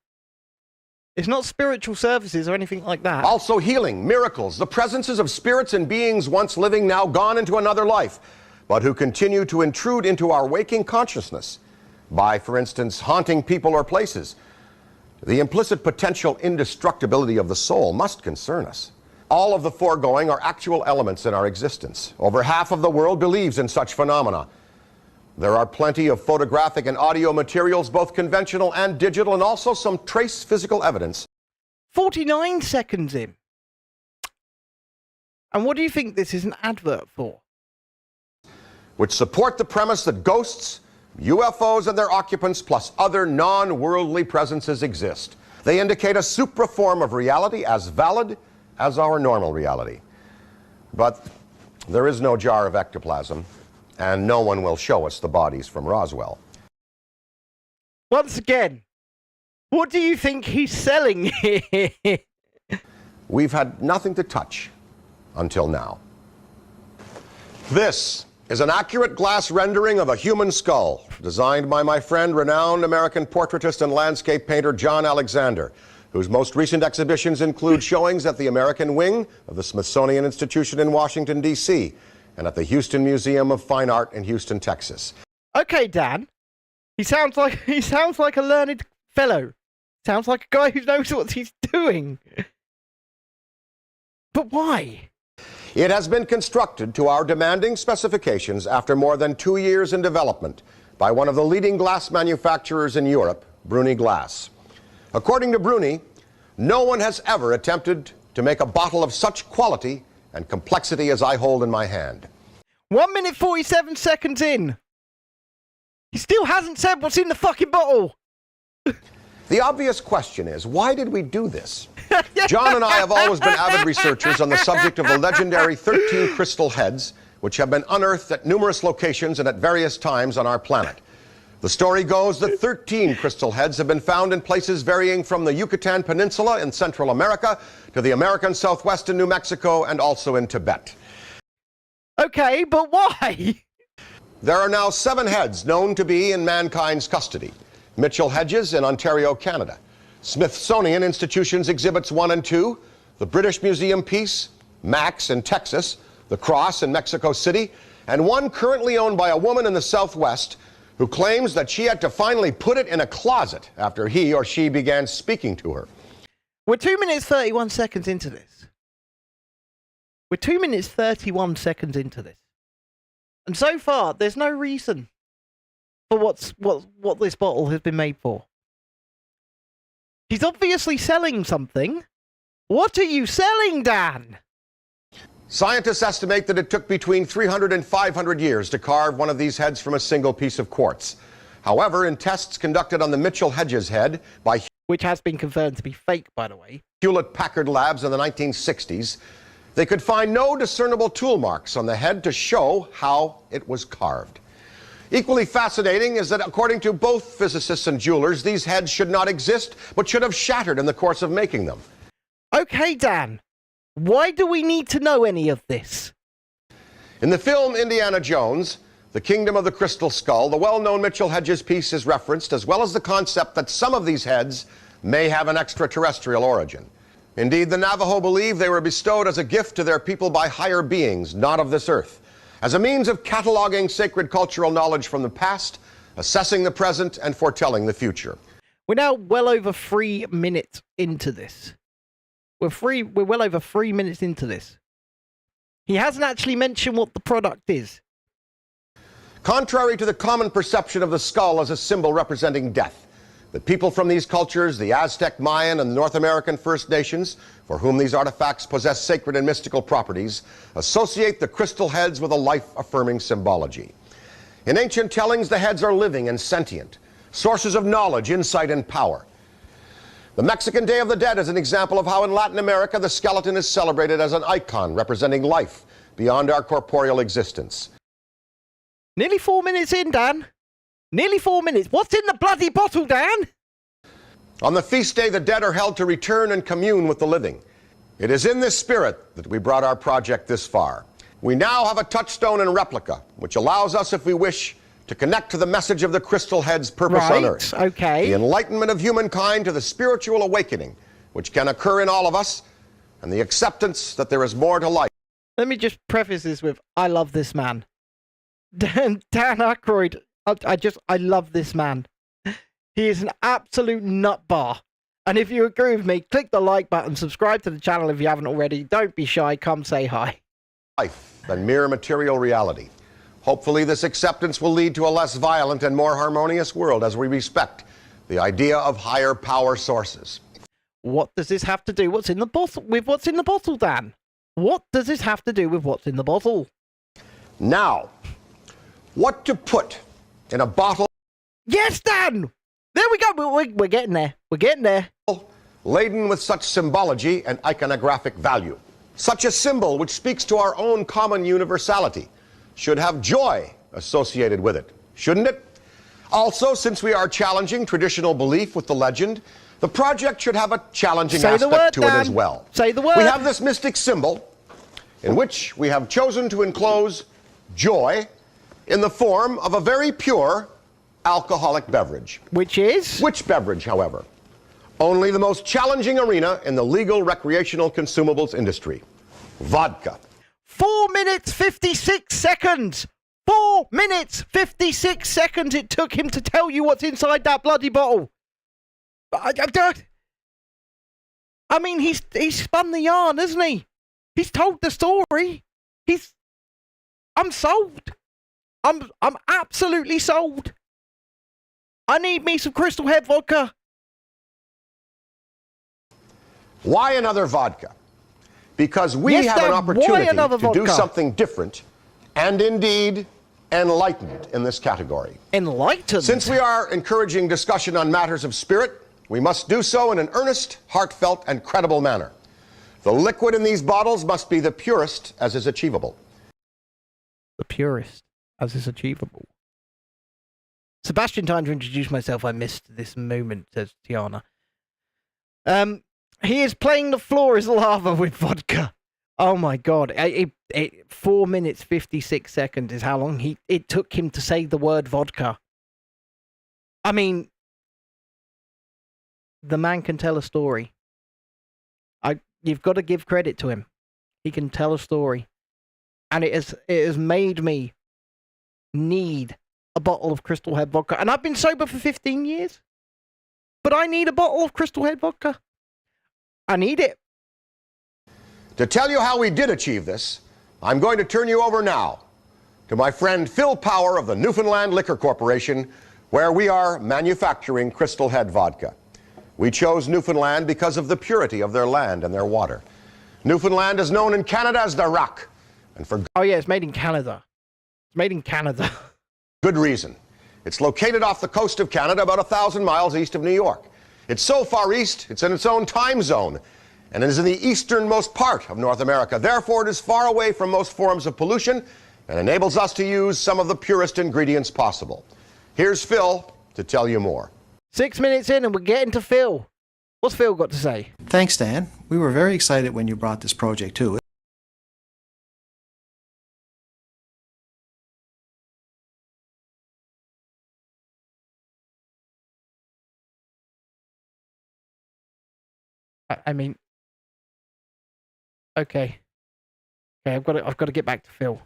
it's not spiritual services or anything like that. Also healing, miracles, the presences of spirits and beings once living, now gone into another life, but who continue to intrude into our waking consciousness by, for instance, haunting people or places. The implicit potential indestructibility of the soul must concern us. All of the foregoing are actual elements in our existence. Over half of the world believes in such phenomena. There are plenty of photographic and audio materials, both conventional and digital, and also some trace physical evidence. 49 seconds in. And what do you think this is an advert for? Which support the premise that ghosts, UFOs and their occupants, plus other non-worldly presences exist. They indicate a supra form of reality as valid as our normal reality. But there is no jar of ectoplasm, and no one will show us the bodies from Roswell. Once again, what do you think he's selling here? We've had nothing to touch until now. This is an accurate glass rendering of a human skull, designed by my friend, renowned American portraitist and landscape painter John Alexander, whose most recent exhibitions include showings at the American Wing of the Smithsonian Institution in Washington, D.C., and at the Houston Museum of Fine Art in Houston, Texas. Okay, Dan. He sounds like a learned fellow. Sounds like a guy who knows what he's doing. But why? It has been constructed to our demanding specifications after more than 2 years in development by one of the leading glass manufacturers in Europe, Bruni Glass. According to Bruni, no one has ever attempted to make a bottle of such quality and complexity as I hold in my hand. 1 minute 47 seconds in. He still hasn't said what's in the fucking bottle. The obvious question is, why did we do this? John and I have always been avid researchers on the subject of the legendary 13 crystal heads, which have been unearthed at numerous locations and at various times on our planet. The story goes that 13 crystal heads have been found in places varying from the Yucatan Peninsula in Central America to the American Southwest in New Mexico and also in Tibet. Okay, but why? There are now 7 heads known to be in mankind's custody. Mitchell Hedges in Ontario, Canada. Smithsonian Institution's Exhibits 1 and 2, the British Museum piece, Max in Texas, the Cross in Mexico City, and one currently owned by a woman in the Southwest who claims that she had to finally put it in a closet after he or she began speaking to her. We're 2 minutes 31 seconds into this. We're 2 minutes 31 seconds into this. And so far, there's no reason for what this bottle has been made for. He's obviously selling something. What are you selling, Dan? Scientists estimate that it took between 300 and 500 years to carve one of these heads from a single piece of quartz. However, in tests conducted on the Mitchell Hedges head by which has been confirmed to be fake, by the way, Hewlett-Packard Labs in the 1960s, they could find no discernible tool marks on the head to show how it was carved. Equally fascinating is that, according to both physicists and jewelers, these heads should not exist, but should have shattered in the course of making them. Okay, Dan. Why do we need to know any of this? In the film Indiana Jones, The Kingdom of the Crystal Skull, the well-known Mitchell Hedges piece is referenced, as well as the concept that some of these heads may have an extraterrestrial origin. Indeed, the Navajo believe they were bestowed as a gift to their people by higher beings, not of this earth, as a means of cataloging sacred cultural knowledge from the past, assessing the present, and foretelling the future. We're now well over 3 minutes into this. We're well over 3 minutes into this. He hasn't actually mentioned what the product is. Contrary to the common perception of the skull as a symbol representing death, the people from these cultures, the Aztec, Mayan, and North American First Nations, for whom these artifacts possess sacred and mystical properties, associate the crystal heads with a life-affirming symbology. In ancient tellings, the heads are living and sentient, sources of knowledge, insight, and power. The Mexican Day of the Dead is an example of how in Latin America the skeleton is celebrated as an icon representing life beyond our corporeal existence. Nearly 4 minutes in, Dan. Nearly 4 minutes. What's in the bloody bottle, Dan? On the feast day, the dead are held to return and commune with the living. It is in this spirit that we brought our project this far. We now have a touchstone and replica, which allows us, if we wish, to connect to the message of the crystal head's purpose on Earth. Okay. The enlightenment of humankind to the spiritual awakening, which can occur in all of us, and the acceptance that there is more to life. Let me just preface this with, I love this man. Dan Aykroyd, I love this man. He is an absolute nut bar. And if you agree with me, click the like button, subscribe to the channel if you haven't already. Don't be shy, come say hi. Life than mere material reality. Hopefully this acceptance will lead to a less violent and more harmonious world as we respect the idea of higher power sources. What does this have to do with what's in the bottle, Dan? What does this have to do with what's in the bottle? Now, what to put in a bottle? Yes, Dan! There we go. We're getting there. We're getting there. Laden with such symbology and iconographic value. Such a symbol which speaks to our own common universality should have joy associated with it, shouldn't it? Also, since we are challenging traditional belief with the legend, the project should have a challenging aspect to it as well. Say the word. We have this mystic symbol in which we have chosen to enclose joy in the form of a very pure alcoholic beverage. Which is? Which beverage, however? Only the most challenging arena in the legal recreational consumables industry. Vodka. 4 minutes 56 seconds. 4 minutes 56 seconds it took him to tell you what's inside that bloody bottle. I mean, he's spun the yarn, hasn't he? He's told the story. I'm sold. I'm absolutely sold. I need me some Crystal Head vodka. Why another vodka? Because we have an opportunity to do something different and indeed enlightened in this category. Enlightened? Since we are encouraging discussion on matters of spirit, we must do so in an earnest, heartfelt, and credible manner. The liquid in these bottles must be the purest as is achievable. The purest as is achievable. Sebastian, time to introduce myself. I missed this moment, says Tiana. He is playing the floor is lava with vodka. Oh my god. 4 minutes 56 seconds is how long it took him to say the word vodka. I mean, the man can tell a story. You've got to give credit to him. He can tell a story. And it has made me need a bottle of Crystal Head vodka. And I've been sober for 15 years. But I need a bottle of Crystal Head vodka. I need it. To tell you how we did achieve this, I'm going to turn you over now to my friend Phil Power of the Newfoundland Liquor Corporation, where we are manufacturing Crystal Head vodka. We chose Newfoundland because of the purity of their land and their water. Newfoundland is known in Canada as the Rock. And for oh yeah, it's made in Canada. It's made in Canada. Good reason. It's located off the coast of Canada, about 1,000 miles east of New York. It's so far east, it's in its own time zone, and it is in the easternmost part of North America. Therefore, it is far away from most forms of pollution and enables us to use some of the purest ingredients possible. Here's Phil to tell you more. 6 minutes in and we're getting to Phil. What's Phil got to say? Thanks, Dan. We were very excited when you brought this project to us. I mean, okay, I've got to get back to Phil.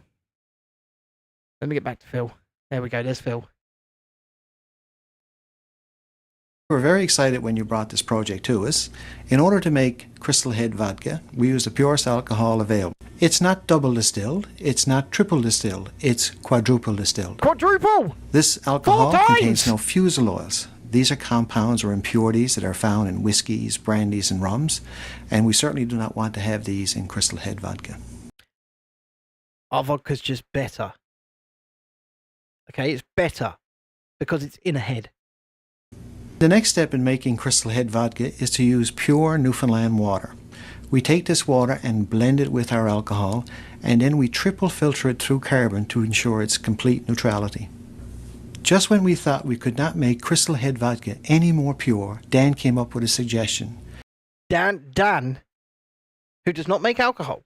Let me get back to Phil. There we go. There's Phil. We were very excited when you brought this project to us. In order to make Crystal Head vodka, we use the purest alcohol available. It's not double distilled, it's not triple distilled, it's quadruple distilled. Quadruple! This alcohol 4 times! contains no fusel oils. These are compounds or impurities that are found in whiskeys, brandies, and rums, and we certainly do not want to have these in Crystal Head vodka. Our vodka's just better. Okay, it's better because it's in a head. The next step in making Crystal Head vodka is to use pure Newfoundland water. We take this water and blend it with our alcohol, and then we triple filter it through carbon to ensure its complete neutrality. Just when we thought we could not make Crystal Head vodka any more pure, Dan came up with a suggestion. Dan, who does not make alcohol,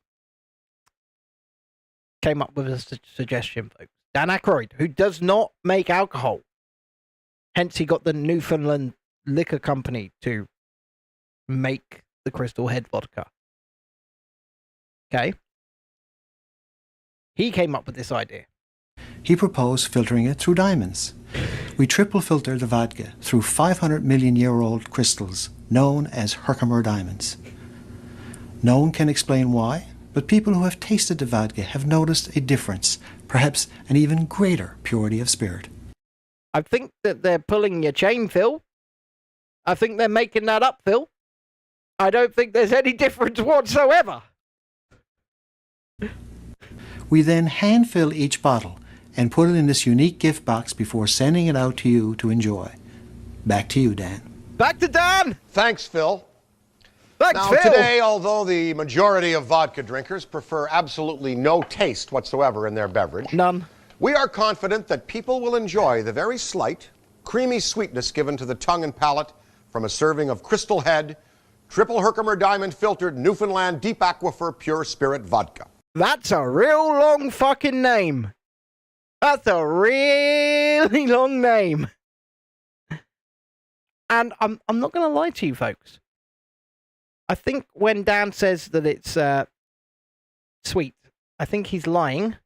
came up with a suggestion, folks. Dan Aykroyd, who does not make alcohol. Hence, he got the Newfoundland Liquor Company to make the Crystal Head vodka. Okay? He came up with this idea. He proposed filtering it through diamonds. We triple filter the vodka through 500 million year old crystals known as Herkimer diamonds. No one can explain why, but people who have tasted the vodka have noticed a difference, perhaps an even greater purity of spirit. I think that they're pulling your chain, Phil. I think they're making that up, Phil. I don't think there's any difference whatsoever. We then hand fill each bottle and put it in this unique gift box before sending it out to you to enjoy. Back to you, Dan. Back to Dan! Thanks, Phil. Thanks, Now, Phil! today, although the majority of vodka drinkers prefer absolutely no taste whatsoever in their beverage, None. we are confident that people will enjoy the very slight, creamy sweetness given to the tongue and palate from a serving of Crystal Head, triple Herkimer diamond filtered Newfoundland Deep Aquifer Pure Spirit Vodka. That's a real long fucking name. That's a really long name. And I'm not going to lie to you, folks. I think when Dan says that it's sweet, I think he's lying.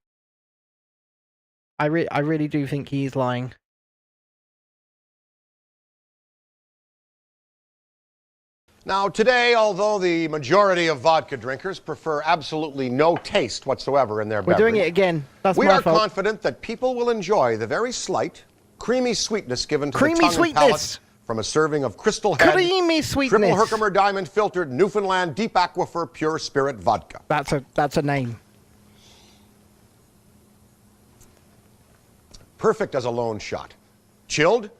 I really do think he is lying. Now, today, although the majority of vodka drinkers prefer absolutely no taste whatsoever in their We're beverage, doing it again. That's we my are fault. confident that people will enjoy the very slight, creamy sweetness given to Creamy the tongue and sweetness. palate from a serving of Crystal Head, Creamy sweetness. triple Herkimer diamond filtered Newfoundland Deep Aquifer Pure Spirit Vodka. That's a name. Perfect as a lone shot. Chilled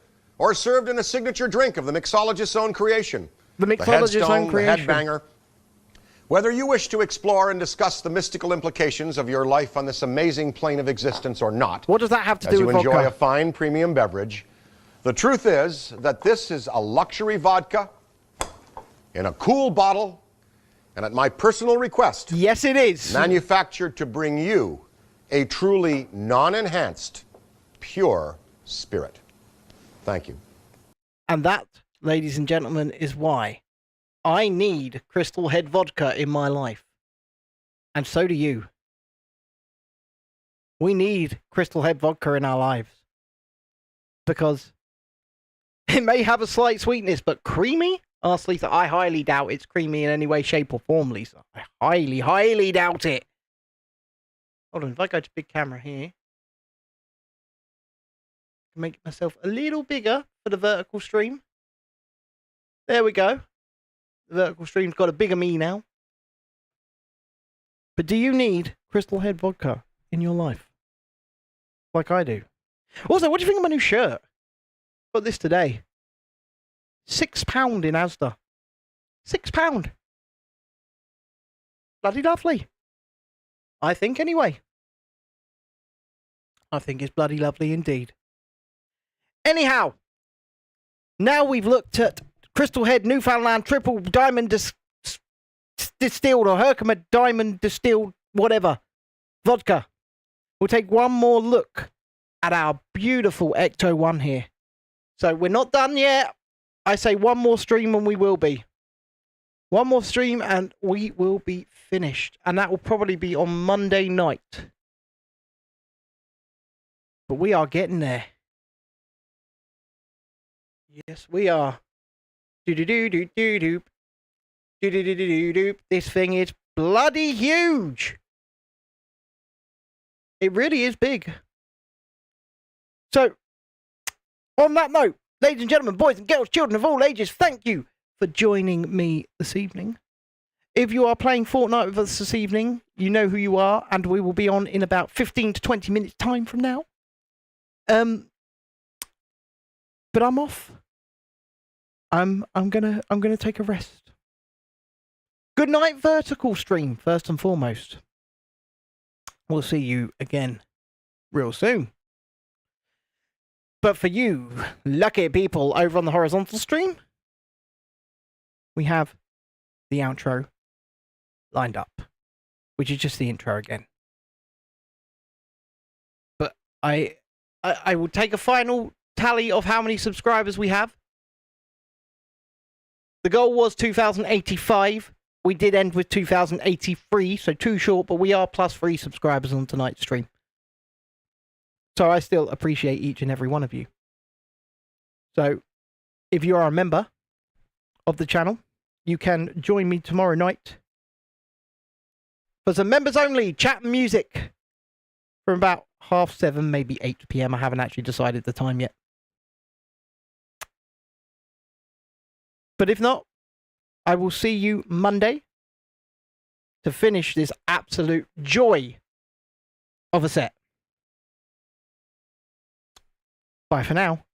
or served in a signature drink of the mixologist's own creation. The mixologist's own creation. The headbanger. Whether you wish to explore and discuss the mystical implications of your life on this amazing plane of existence or not, What does that have to do with as you enjoy vodka? a fine premium beverage, the truth is that this is a luxury vodka in a cool bottle, and at my personal request, Yes, it is. manufactured to bring you a truly non-enhanced, pure spirit. Thank you. And that, ladies and gentlemen, is why I need Crystal Head vodka in my life. And so do you. We need Crystal Head vodka in our lives. Because it may have a slight sweetness, but creamy? Ask Lisa. I highly doubt it's creamy in any way, shape, or form, Lisa. I highly, highly doubt it. Hold on, if I go to big camera here, make myself a little bigger for the vertical stream. There we go. The vertical stream's got a bigger me now. But do you need Crystal Head vodka in your life? Like I do. Also, what do you think of my new shirt? Got this today. £6 in Asda. £6. Bloody lovely. I think anyway. I think it's bloody lovely indeed. Anyhow, now we've looked at Crystal Head Newfoundland Triple Diamond Distilled or Herkimer Diamond Distilled, whatever, vodka. We'll take one more look at our beautiful Ecto 1 here. So we're not done yet. I say one more stream and we will be. One more stream and we will be finished. And that will probably be on Monday night. But we are getting there. Yes, we are. Do-do-do-do-do-doop. Do-do-do-do-do-doop. This thing is bloody huge. It really is big. So, on that note, ladies and gentlemen, boys and girls, children of all ages, thank you for joining me this evening. If you are playing Fortnite with us this evening, you know who you are, and we will be on in about 15 to 20 minutes time from now. But I'm off. I'm gonna take a rest. Good night, vertical stream, first and foremost. We'll see you again real soon. But for you lucky people over on the horizontal stream, we have the outro lined up, which is just the intro again. But I will take a final tally of how many subscribers we have. The goal was 2,085. We did end with 2,083, so too short, but we are plus 3 subscribers on tonight's stream. So I still appreciate each and every one of you. So if you are a member of the channel, you can join me tomorrow night for some members only chat and music from about 7:30, maybe 8 p.m. I haven't actually decided the time yet. But if not, I will see you Monday to finish this absolute joy of a set. Bye for now.